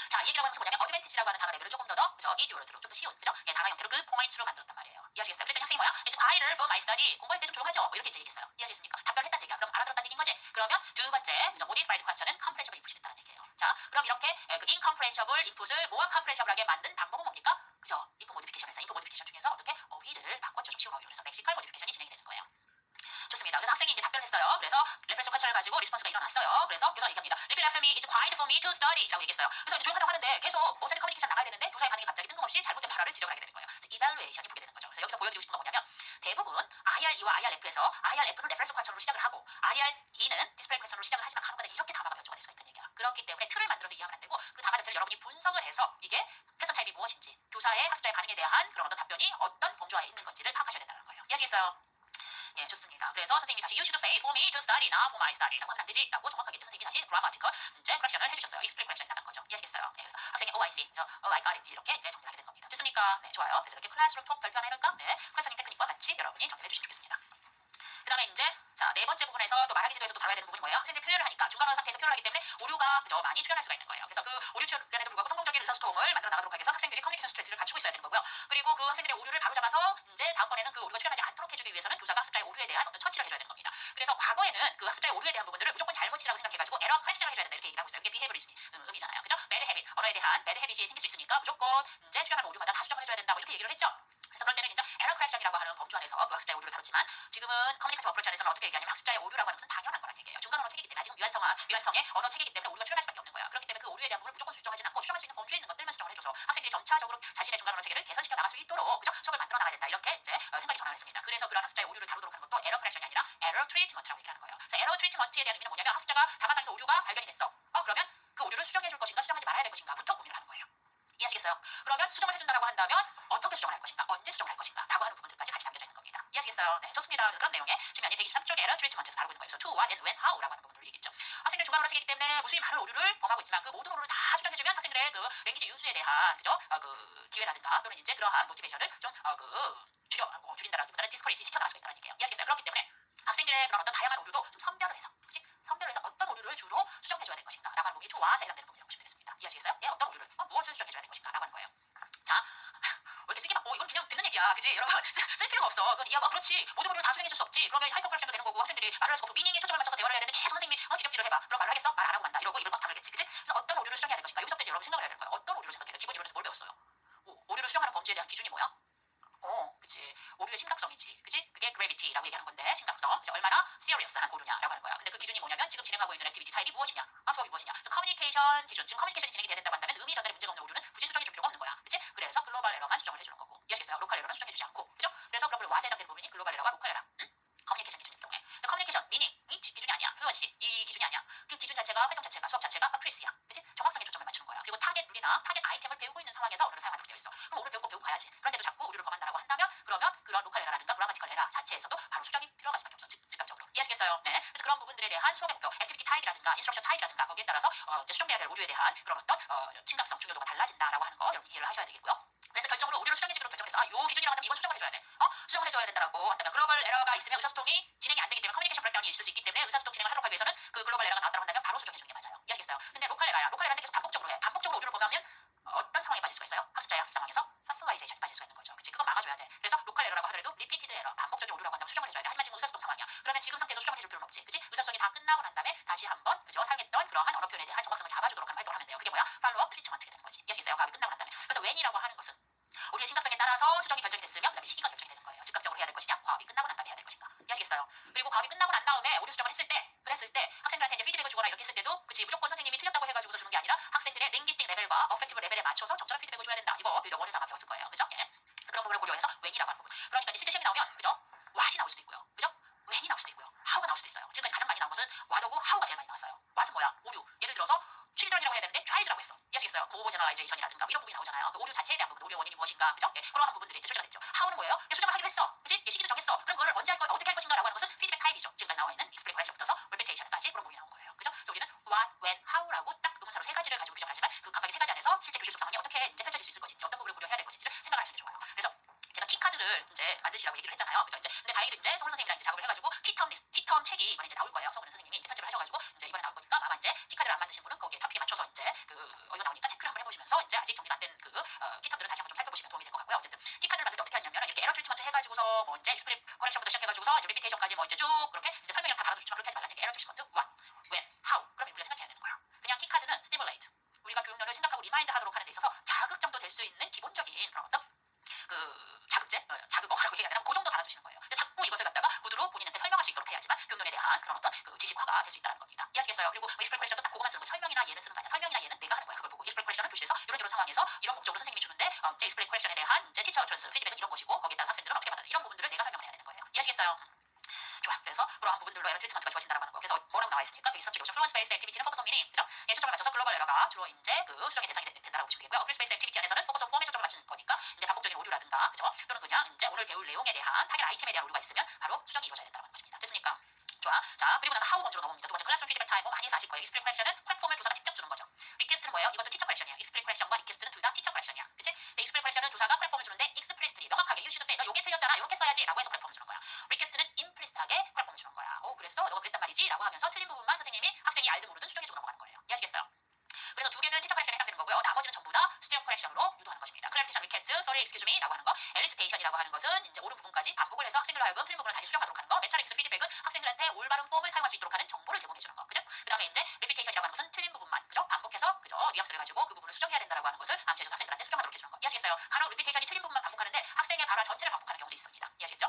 자, 이 얘기라고 하는 것은 뭐냐면 어드밴티지라고 하는 단어 레벨을 조금 더 그죠? 이지 워드로 좀 더 쉬운 그죠? 예, 단어 형태로 그 포인트로 만들었단 말이에요. 이해하시겠어요? 그랬더니 학생이 뭐야? It's quieter for my study. 공부할 때 좀 조용하죠? 뭐 이렇게 이제 얘기했어요. 이해하시겠습니까? 답변했다는 얘기야. 그럼 알아들었다는 얘기인 거지? 그러면 두 번째 그죠? modified question은 comprehensible input이 됐다는 얘기예요. 자, 그럼 이렇게 그 incomprehensible input을 뭐와 comprehensi블하게 만든 방법은 뭡니까? 그죠? input modification에서 input modification 중에서 어떻게 어휘를 바꿨죠. 좀 쉬운 어휘로 해서 lexical modification이 진행이 되는 거예요. 좋습니다. 그래서 학생이 이제 답변을 했어요. 그래서 레퍼런스 퀘션을 가지고 리스폰스가 일어났어요. 그래서 교사가 얘기합니다. Repeat after me. It's quiet for me to study. 라고 얘기했어요. 그래서 이제 조용하다고 하는데 계속 어센트 커뮤니케이션 나가야 되는데 교사의 반응이 갑자기 뜬금없이 잘못된 발언을 지적을 하게 되는 거예요. 이발루에이션이 보게 되는 거죠. 그래서 여기서 보여드리고 싶은 건 뭐냐면 대부분 IRE와 IRF에서 IRF는 레퍼런스 퀘션으로 시작을 하고 IRE는 디스플레이 퀘션으로 시작을 하지만 간혹가다 이렇게 담화가 변조가 될 수가 있다는 얘기야. 그렇기 때문에 틀을 만들어서 이해하면 안 되고 그 담화 자체를 여러분이 분석을 해서 이게 퀘션 타입이 무엇인지 교사의 학습자의 반응에 대한 그런 어떤 답변이 어떤 범주화에 있는 건지를 파악하셔야 된다는 거예요. 이해하시겠어요? 예, 좋습니다. 그래서 선생님이 다시 you should say for me to study, not for my study 라고 하면 안 되지 라고 정확하게 이제 선생님이 다시 grammatical 이제 correction을 해주셨어요. explain correction이 나간 거죠. 이해하시겠어요? 네, 그래서 학생이 oh I see, oh I got it 이렇게 이제 정리를 하게 된 겁니다. 됐습니까? 네, 좋아요. 그래서 이렇게 클래스룸 톡 별표 하나 해볼까? 네, 클래스룸 테크닉과 같이 여러분이 정리해 주시면 좋겠습니다. 그 다음에 이제 자, 네 번째 부분에서 또 말하기 지도에서 또 다뤄야 되는 부분이 뭐예요? 학생들이 표현을 하니까 중간어 상태에서 표현을 하기 때문에 오류가 그저 많이 출현할 수가 있는 거예요. 그래서 그 오류 출현에도 불구하고 성공적인 의사소통을 만들어 나가도록 하기 위해서 학생들이 커뮤니케이션 스트레티를 갖추고 있어야 되는 거고요. 그리고 그 학생들의 오류를 바로잡아서 이제 다음번에는 그 오류가 출현하지 않도록 해주기 위해서는 교사가 학습자의 오류에 대한 어떤 처치를 해줘야 되는 겁니다. 그래서 과거에는 그 학습자의 오류에 대한 부분들을 무조건 잘못이라고 생각해가지고 에러 커렉션을 해줘야 된다 이렇게 얘기를 하고 있어요. 이게 비헤이버리즘이 의미잖아요. 그죠? bad habit, 언어에 대한 bad habit이 생길 수 있으니까 무조건 이제 출현하는 오류마다 다 수정을 해줘야 된다 뭐 이렇게 얘기를 했죠. 그래서 그럴 때는 진짜 에러 커렉션이라고 하는 범주 안에서 그 학습자의 오류를 다뤘지만 지금은 커뮤니케이션 어프로치 안에서는 어떻게 얘기하냐면 학습자의 오류라고 하는 것은 당연한 거란 얘기예요. 중간 언어 체계이기 때문에 아직은 미완성의 언어 체계이기 때문에 오류가 출현할 수밖에 없는 거야. 그렇기 때문에 그 오류에 대한 부분을 무조건 수정하지 않고 수정할 수 있는 범주에 있는 것들만 수정을 해줘서 학생들이 점차적으로 자신의 중간 언어 체계를 개선시켜 나갈 수 있도록 그죠? 수업을 만들어 나가야 된다 이렇게 이제 생각이 전환을 했습니다. 그래서 그런 학습자의 오류를 다루도록 하는 것도 에러 커렉션이 아니라 에러 트리트먼트라고 얘기하는 거예요. 그래서 에러 트리트먼트에 대한 의미는 뭐냐면 학습자가 담화상에서 오류가 발견이 됐어. 그러면 그 오류를 수정해 줄 것인가 수정하지 말아야 될 것인가부터 고민을 하는 거예요. 이해하시겠어요? 그러면 수정을 해준다라고 한다면 어떻게 수정을 할 것인가, 언제 수정을 할 것인가 라고 하는 부분들까지 같이 담겨져 있는 겁니다. 이해하시겠어요? 네, 좋습니다. 그래서 그런 내용에 지금 123쪽에 에러 트리트먼트에서 다루고 있는 거예요. 그래서 to, what, and when, how라고 하는 부분들을 얘기했죠. 학생들 주관으로 책이기 때문에 무수히 많은 오류를 범하고 있지만 그 모든 오류를 다 수정해주면 학생들의 그 랭귀지 유수에 대한 그죠? 그 기회라든가 또는 이제 그러한 모티베이션을 좀 줄인다라기보다는 디스커리지 시켜 나갈 수가 있다는 얘기예요. 이해하시겠어요? 그렇기 때문에 학생들의 그런 어떤 다양한 오류도 좀 선별을 해서, 그치? 선별을 해서 어떤 오류를 주로 수정해줘야 될 것인가 라고 하는 부분이 to와서 해당되는 부분이라고 보시면 되겠습니다. 이해하시겠어요? 예, 어떤 오류를 무엇을 수정해줘야 될 것인가 라고 하는 거예요. 자, 왜 이렇게 쓰기 바빠? 이건 그냥 듣는 얘기야, 그지? 여러분 쓸 필요가 없어. 그건 이해하고 그렇지. 모든 오류를 다 수정해줄 수 없지. 그러면 하이퍼 컬렉션도 되는 거고 학생들이 말을 할 수가 없고 미닝에 초점을 맞춰서 대화를 해야 되는데 계속 선생님이 지적질을 해봐. 그럼 말을 하겠어? 말 안 하고 만다. 이러고 입을 꽉 다물겠지, 그지? 그래서 어떤 오류를 수정해야 될 것인가? 여기서부터 이제 여러분 생각을 해야 되는 거예요. 어떤 오류를 생각해야 돼? 기본 이론에서 뭘 배웠어요? 오류를 수정하는 범죄에 대한 기준이 뭐야? 그치. 오류의 심각성이지. 그치? 그게 gravity라고 얘기하는 건데, 심각성. 그치? 얼마나 serious한 오류냐라고 하는 거야. 근데 그 기준이 뭐냐면, 지금 진행하고 있는 액티비티 타입이 무엇이냐? 수업이 무엇이냐? 그래서 커뮤니케이션 기준. 지금 커뮤니케이션이 진행이 돼야 된다고 한다면, 의미 전달에 문제가 없는 오류는 굳이 수정해 줄 필요가 없는 거야. 그치? 그래서 글로벌 에러만 수정을 해주는 거고. 이해하시겠어요? 로컬 에러는 수정해주지 않고. 그죠? 그래서 그럼 와서 해당되는 부분이 글로벌 에러와 로컬 에러. 응? 커뮤니케이션 기준일 경우에. 근데 커뮤니케이션, 미닝이 기준이 아니야. 플루언시. 이 기준이 아니야. 그 기준 자체가, 활동 자체가, 수업 자체가 accuracy야. 그치? 정확성에 초점을 맞추는 거야. 그리고 타겟 룰이나 타겟 아이템을 배우고 있는 상황에서 언어를 사용하도록 되어 있어. 그럼 오늘 배우고 가야지. 그런데도 자꾸 오류를 범한다라고 한다면, 그러면 그런 로컬 에러라든가 그라마티컬 에러 자체에서도 바로 수정이 들어갈 수밖에 없어. 즉각적으로. 이해하시겠어요? 네. 그래서 그런 부분들에 대한 수업의 목표, 액티비티 타입이라든가 인스트럭션 타입이라든가 거기에 따라서 이제 수정돼야 될 오류에 대한 그런 어떤 심각성, 중요도가 달라진다라고 하는 거 여러분 이해를 하셔야 되겠고요. 그래서 결정으로 오류를 수정해주기로 결정해서 요 기준이라고 한다면 이건 수정을 해줘야 돼. 수정을 해줘야 된다라고 한다면 글로벌 에러가 있으면 의사소통이 진행이 안 되기 때문에 커뮤니케이션 브레이크다운이 있을 수 있기 때문에 의사소통 진행을 하도록 하기 위해서는 그 글로벌 에러가 나왔다고 한다면 바로 수정해주는 게 맞아요. 이해하시겠어요? 근데 로컬 에러야. 로컬 에러는 계속 반복적으로 해. 반복적으로 오류를 보면 어떤 상황에 빠질 수가 있어요? 학습자의 학습 상황에서 퍼스널라이제이션이 빠질 수가 있는 거죠. 그치? 그건 막아줘야 돼. 그래서 로컬 에러라고 하더라도 리피티드 에러, 반복적인 오류라고 한다면 수정을 해줘야 돼. 하지만 지금 의사소통 상황이야. 그러면 지금 상태에서 수정을 해줄 필요는 없지. 그치? 의사소통이 다 끝나고 난 다음에 다시 한번 그죠? 사용했던 그러한 언어 표현에 대한 정확성을 잡아주도록 하는 활동을 하면 돼요. 그게 뭐야? 팔로우업 트리트먼트가 되는 거지. 이해하시겠어요? 과학이 끝나고 난 다음에. 그래서 when이라고 하는 것은 우리의 심각성에 따라서 수정이 결정이 됐으면 그 다음에 시기가 결정이 되는 거예요. 즉각적으로 해야 될 것이냐, 과업이 끝나고 난 다음에 해야 될 것인가. 이해하시겠어요? 그리고 과업이 끝나고 난 다음에 오류 수정을 그랬을 때 학생들한테 이제 피드백을 주거나 이렇게 했을 때도 그치 무조건 선생님이 틀렸다고 해가지고 주는 게 아니라 학생들의 랭귀스틱 레벨과 어펙티브 레벨에 맞춰서 적절한 피드백을 줘야 된다. 이거 빌더 원에서 아마 배웠을 거예요. 그죠? 예. 그런 부분을 고려해서 when이라고 하는 부분. 그러니까 이제 실제 시험이 나오면 그죠? what이 나올 수도 있고요. 그죠? when이 나올 수도 있고요. how가 나올 수도 있어요. 지금까지 가장 많이 나온 것은 what하고 how가 제일 많이 나왔어요. what은 뭐야? 오류. 예를 들어서 children이라고 해야 되는데 child라고 했어. 이해하시겠어요? 오버 제너라이제이션이라든가 이런 부분이 나오잖아요. 그 오류 자체에 대한 부분, 오류의 원인이 무엇인가, 그죠? 예, 그러한 부분들이 이제 출제가 됐죠. how는 뭐예요? 수정을 하기로 했어. 그지? 시기도 정했어. 그럼 그걸 언제 할 거, 어떻게 할 것인가라고 하는 것은 피드백 타입이죠. 지금까지 나와 있는 explain correction부터서 repetition까지 그런 부분이 나온 거예요. 그죠? 그래서 우리는 what, when, how라고 딱 의문사로 세 가지를 가지고 규정을 하지만 그 각각의 세 가지 안에서 실제 교실 속 상황이 어떻게 이제 펼쳐질 수 있을 것인지, 어떤 부분을 고려해야 될 것인지를 생각을 하시면 좋아요. 그래서 제가 키카드를 이제 만드시라고 얘기를 했잖아요. 그죠? 이제 근데 다행히도 이제 성훈 선생님이랑 이제 작업을 해가지고 키텀 책이 이번에 이제 나올 거예요. 성훈 선생님이 이제 편집을 하셔가지고 이제 이번에 나올 거죠. 이제 키카드를 안 만드신 분은 거기에 타픽에 맞춰서 이제 이거 나오니까 체크를 한번 해보시면서 이제 아직 정리가 안 된 키텀들은 다시 한번 좀 살펴보시면 도움이 될 것 같고요. 어쨌든 키카드를 만들 때 어떻게 하냐면 이렇게 에러 트리트먼트 해가지고서 뭐 이제 익스플릿 커렉션부터 시작해가지고서 이제 리피테이션까지 뭐 이제 쭉 그렇게 이제 설명을 다 달아주지만 그렇게 하지 말라는 얘기. 에러 트리트먼트 what, when, how 그럼 우리가 생각해야 되는 거야. 그냥 키카드는 stimulate 우리가 교육료를 생각하고 리마인드 하도록 하는 데 있어서 자극 정도 될 수 있는 기본적인 그런 어떤 자극제, 자극어라고 얘기해야 되나? 그 정도 달아주시는 거예요. 자꾸 이것을 갖다가 구두로 본인한테 설명할 수 있도록 해야지만 교육론에 대한 그런 어떤 지식화가 될 수 있다는 겁니다. 이해하시겠어요? 그리고 익스플레 퀘션도 딱 그거만 쓰는 거예요. 설명이나 예는 쓰는 거 아니야. 설명이나 예는 내가 하는 거야. 그걸 보고 익스플레 퀘션은 교실에서 이런 상황에서 이런 목적으로 선생님이 주는데 제 익스플레 퀘션에 대한 이제 티처 트랜스 피드백은 이런 것이고 거기에 따라 학생들은 어떻게 받는 이런 부분들을 내가 설명을 해야 되는 거예요. 이해하시겠어요? 좋아. 그래서 그러한 부분들로 에러 트리트먼트가 좋아진다라고 하는 거. 그래서 뭐라고 나와 있습니까? 베이스 서브젝트 플루언스 베이스 액티비티는 포커스 온 미닝. 그죠? 초점을 맞춰서 글로벌 에러가 주로 이제 수정의 대상이 된다라고 보시면 되고요. 어플 스페이스 액티비티 안에서는 포커스 온 폼에 초점을 맞추는 거니까 이제 반복적인 오류라든가 그죠? 또는 그냥 이제 오늘 배울 내용에 대한 타겟 아이템에 대한 오류가 있으면 바로 수정이 이루어져야 된다는 것입니다. 됐습니까? 좋아. 자, 그리고 나서 하우 먼저로 넘어옵니다. 두 번째 클래스룸 피드백 타임. 뭐 많이 해서 아실 거예요. 익스플레 퀘션은 plat폼을 교사가 직접 주는 거죠. 리퀘스트는 뭐예요? 이것도 티처 퀘션이에요. 익스플레 퀘션과 리퀘스트는 둘 다 티처 퀘션이야. 그치? 근데 익스플레 퀘션은 교사가 plat폼을 주는데 익스플리스트리 명확하게 you should say 너 요게 틀렸잖아. 요렇게 써야지 라고 해서 plat폼을 주는 거야. 리퀘스트는 임플리스트하게 plat폼을 주는 거야. 그랬어? 너가 그랬단 말이지? 라고 하면서 틀린 부분만 선생님이 학생이 알든 모르든 수정해주고 넘어가는 거예요. 이해하시겠어요? 그래서 두 개는 티처 컬렉션에 해당되는 거고요. 나머지는 전부 다 수정 컬렉션으로 유도하는 것입니다. 클래리피케이션 리퀘스트, sorry, excuse me 라고 하는 거, 엘리스테이션이라고 하는 것은 이제 옳은 부분까지 반복을 해서 학생들로 하여금 틀린 부분을 다시 수정하도록 하는 거, 메타릭스 피드백은 학생들한테 올바른 폼을 사용할 수 있도록 하는 정보를 제공해주는 거, 그죠? 그 다음에 이제 리피테이션이라고 하는 것은 틀린 부분만, 그죠? 반복해서 그죠? 뉘앙스를 가지고 그 부분을 수정해야 된다라고 하는 것을 암시해줘서 학생들한테 수정하도록 해주는 거. 이해하시겠어요? 간혹 리피테이션이 틀린 부분만 반복하는데 학생의 발화 전체를 반복하는 경우도 있습니다. 이해하시겠죠?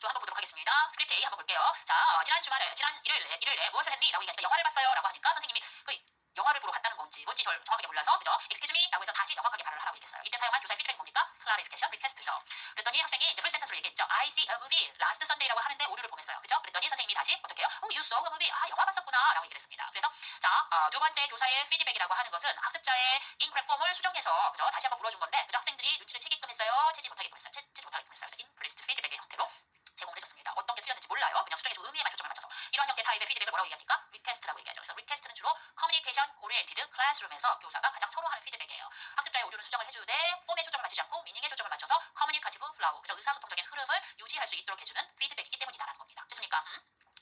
좀 한번 보도록 하겠습니다. 스크립트 A 한번 볼게요. 자, 지난 일요일에 무엇을 했니? 라고 얘기하니까 영화를 봤어요. 라고 하니까 선생님이 영화를 보러 갔다는 건지 뭔지 절 정확하게 몰라서 그죠? Excuse me 라고 해서 다시 명확하게 발언을 하라고 얘기했어요. 이때 사용한 교사의 피드백이 뭡니까? Clarification Request죠. 그랬더니 학생이 이제 풀 센텐스로 얘기했죠. I see a movie last Sunday라고 하는데 오류를 범했어요. 그죠? 그랬더니 선생님이 다시 어떻게 해요? Oh, you saw a movie. 영화 봤었구나 라고 얘기를 했습니다. 그래서 자, 두 번째 교사의 피드백이라고 하는 것은 학습자의 incorrect 폼을 수정해서 그죠? 다시 한번 물어준 건데 그죠? 학생들이 눈치를 채게끔 했어요? 채지 못하게끔 했어요? 채지 못하게끔 했어요. 그래서 implicit 피드백의 형태로 제공을 해줬습니다. 어떤 게 틀렸는지 몰라요. 그냥 수정해서 의미에만 초점을 맞춰서 이러한 형태 타입의 피드백을 뭐라고 얘기합니까? 리퀘스트라고 얘기하죠. 그래서 리퀘스트는 주로 커뮤니케이션 오리엔티드 클래스룸에서 교사가 가장 서로 하는 피드백이에요. 학습자의 오류는 수정을 해주되 폼에 초점을 맞추지 않고 미닝에 초점을 맞춰서 커뮤니카티브 플라우, 그죠? 의사소통적인 흐름을 유지할 수 있도록 해주는 피드백이기 때문이다라는 겁니다. 됐습니까?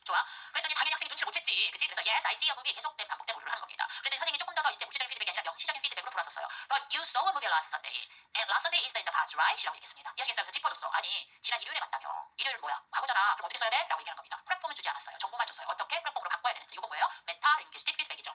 좋아. 그랬더니 당연히 학생이 눈치를 못 챘지. 그치? 그래서 yes, I see a movie 계속된 반복된 오류를 하는 겁니다. 그랬더니 선생님이 조금 더 이제 구체적인 피드백이 아니라 명시적인 피드백으로 돌아섰어요. But you saw a movie last Sunday. And last Sunday is in the past, right? 라고 얘기했습니다. 이해하시겠어요? 그래서 짚어줬어. 아니, 지난 일요일에 맞다며. 일요일은 뭐야? 과거잖아. 그럼 어떻게 써야 돼? 라고 얘기하는 겁니다. 프랩폼은 주지 않았어요. 정보만 줬어요. 어떻게 프랩폼으로 바꿔야 되는지. 이거 뭐예요? 메타 링귀스틱 피드백이죠.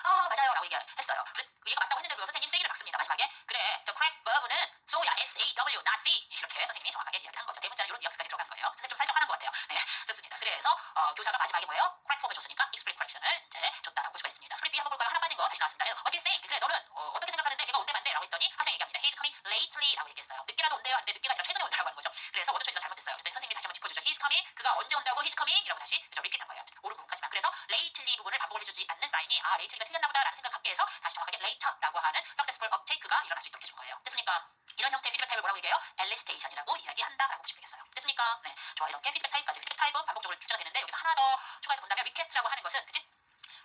맞아요. 라고 얘기했어요. 얘가 맞다고 했는데 그 선생님 세기를 박습니다. 마지막에. 그래, the correct verb는 so야, S-A-W, not C. 이렇게 선생님이 정확하게 이야기를 한 거죠. 대문자는 이런 뉘앙스까지 들어간 거예요. 선생님 좀 살짝 화난 것 같아요. 네, 좋습니다. 그래서 교사가 마지막에 뭐예요? correct 폼을 줬으니까 explicit correction을 이제 줬다라고 볼 수가 있습니다. 스크립트 B 한번 볼까요? 하나 빠진 거 다시 나왔습니다. What do you think? 그래, 너는 어떻게 생각하는데 걔가 온대 만대? 라고 했더니 학생이 얘기합니다. He's coming lately 라고 얘기했어요. 늦게라도 온대요. 하는데 늦게가 아니라 최근에 온다라고 하는 거죠. 그래서 워드 초이스가 잘못됐어요. 그랬더니 선생님이 다시 한번 짚어주죠. He's coming. 그가 언제 온다고 he's coming 이라고 다시 그죠? 리핏한 거예요. 옳은 부분까지만. 그래서 lately 부분을 반복을 해주지 않는 사인이 lately가 틀렸나 보다라는 생각 갖게 해서 다시 정확하게 later라고 하는 successful uptake가 일어날 수 있도록 해준 거예요. 됐습니까? 이런 형태의 피드백 타입을 뭐라고 얘기해요? elicistation이라고 이야기한다라고 보시면 되겠어요. 됐습니까? 네, 좋아. 이렇게 피드백 타입까지 피드백 타입은 반복적으로 출제가 되는데 여기서 하나 더 추가해서 본다면 request라고 하는 것은 그치?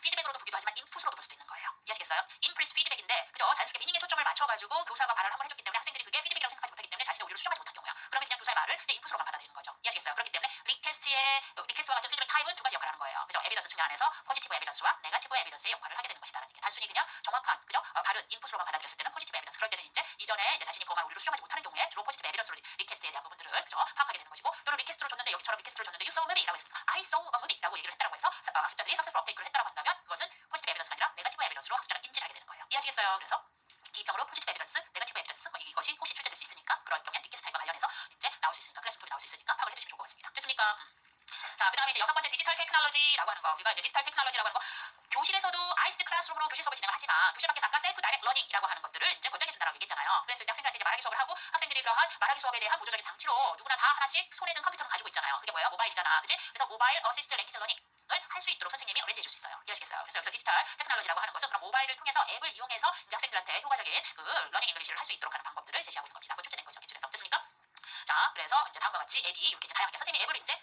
피드백으로도 보기도 하지만 인풋으로도 볼 수도 있는 거예요. 이해하시겠어요? 인프리스 피드백인데 그죠? 자연스럽게 미닝에 초점을 맞춰가지고 교사가 발언을 한번 해줬기 때문에 학생들이 그게 피드백이라고 생각하지 못하기 때문에 자신의 오류를 수정하지 못한 경우야. 그러면 그냥 교사의 말을 그냥 인풋으로만 받아들이는 거죠. 이해하시겠어요? 그렇기 때문에 리퀘스트와 같은 피드백 타입은 두 가지 역할을 하는 거예요. 그죠? 에비던스 측면 안에서 포지티브 에비던스와 네거티브 에비던스의 역할을 하게 되는 것이다라는 게 단순히 그냥 정확한 그죠? 바른 인풋으로만 받아들였을 때는 포지티브 에비던스. 그럴 때는 이전에 자신이 범한 오류를 수정하지 못하는 경우에 주로 포지티브 에비던스로 리퀘스트에 대한 부분들을 그죠? 파악하게 되는 것이고 또는 리퀘스트로 줬는데 여기처럼 리퀘스트로 줬는데 you saw a movie라고 했습니다. I saw a movie라고 얘기를 했다라고 해서 학습자들이 석세풀 업데이트를 했다라고 한다면 그것은 포지티브 에비던스가 아니라 네거티브 에비던스로 학습자가 인지를 하게 되는 거예요. 이해하시겠어요? 그래서 기평으로 포지티브 에비던스, 네거티브 에비던스 이것이 혹시 출제될 수 있으니까 그럴 경우엔 리퀘스트 타입과 관련해서 이제 나올 수 있으니까 클래스 톡이 나올 수 있으니까 파악을 해주시면 좋을 것 같습니다. 됐습니까? 자, 그 다음에 이제 여섯 번째 디지털 테크놀로지라고 하는 거. 우리가 이제 디지털 테크놀로지라고 하는 거 교실에서도 아이스드 클래스룸으로 교실 수업을 진행을 하지만 교실 밖에서 아까 셀프 다이렉트 러닝이라고 하는 것들을 이제 권장해준다라고 얘기했잖아요. 그랬을 때 학생들한테 이제 말하기 수업을 하고 학생들이 그러한 말하기 수업에 대한 보조적인 장치로 누구나 다 하나씩 손에 든 컴퓨터를 가지고 있잖아요. 그게 뭐예요? 모바일이잖아. 그치? 그래서 모바일 어시스트 랭귀지 러닝 을 할 수 있도록 선생님이 어레인지 해줄 수 있어요. 이해하시겠어요? 그래서 여기서 디지털 테크놀로지라고 하는 것은 그런 모바일을 통해서 앱을 이용해서 이제 학생들한테 효과적인 그 러닝 잉글리시를 할 수 있도록 하는 방법들을 제시하고 있는 겁니다. 그거 출제된 거죠. 기출에서. 됐습니까? 자, 그래서 이제 다음과 같이 앱이 이렇게 이제 다양하게 선생님이 앱을 이제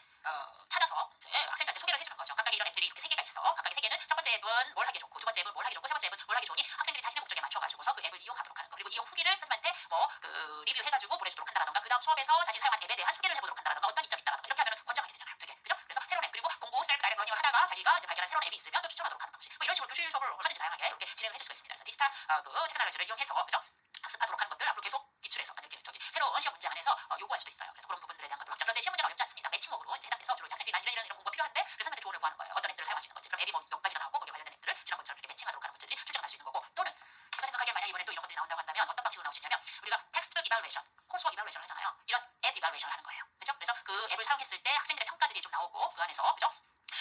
찾아서 이제 학생들한테 소개를 해주는 거죠. 각각의 이런 앱들이 이렇게 세 개가 있어. 각각의 세 개는 첫 번째 앱은 뭘 하기 좋고, 두 번째 앱은 뭘 하기 좋고, 세 번째 앱은 뭘 하기 좋으니 학생들이 자신의 목적에 맞춰가지고서 그 앱을 이용하도록 하는 거. 그리고 이용 후기를 선생님한테 뭐 그 리뷰해가지고 보내주도록 한다라던가, 그 다음 수업에서 자신이 사용한 앱에 대한 소개를 해보도록 한다라던가, 어떤 이점이 있다라던가 이렇게 하면 권장하게 되잖아요. 되게 그죠? 그래서 새로운 앱 그리고 공부 셀프 다이렉트 러닝을 하다가 자기가 이제 발견한 새로운 앱이 있으면 또 추천하도록 하는 방식. 뭐 이런 식으로 교실 수업을 얼마든지 다양하게 이렇게 진행을 해줄 수가 있습니다. 그래서 디지털 테크놀로지를 이용해서 그죠? 학습하도록 하는 것들 앞으로 계속 기출해서 아니 저기 새로운 시험 문제 안에서 요구할 수도 있어요. 그래서 그런 부분들에 대한 것도 막자. 그런데 시험 문제는 어렵지 않습니다. 매칭업으로 이제 해당돼서 주로 학생들이 난 이런 공부가 필요한데 그래서 선생님한테 조언을 구하는 거예요. 어떤 앱들을 사용할 수 있는 건지. 그럼 앱이 뭐 몇 가지가 나오고 거기에 관련된 앱들을 지난번처럼 이렇게 매칭하도록 하는 문제들이 출제가 날 수 있는 거고 또는 제가 생각하기에 만약 이번에 또 이런 것들이 나온다고 한다면 어떤 방식으로 나올 수 있냐면 우리가 텍스트북 이발레이션, 코스웍 이발레이션을 하잖아요. 이런 앱 이발레이션을 하는 거예요. 그죠? 그래서 그 앱을 사용했을 때 학생들의 평가들이 좀 나오고 그 안에서 그죠?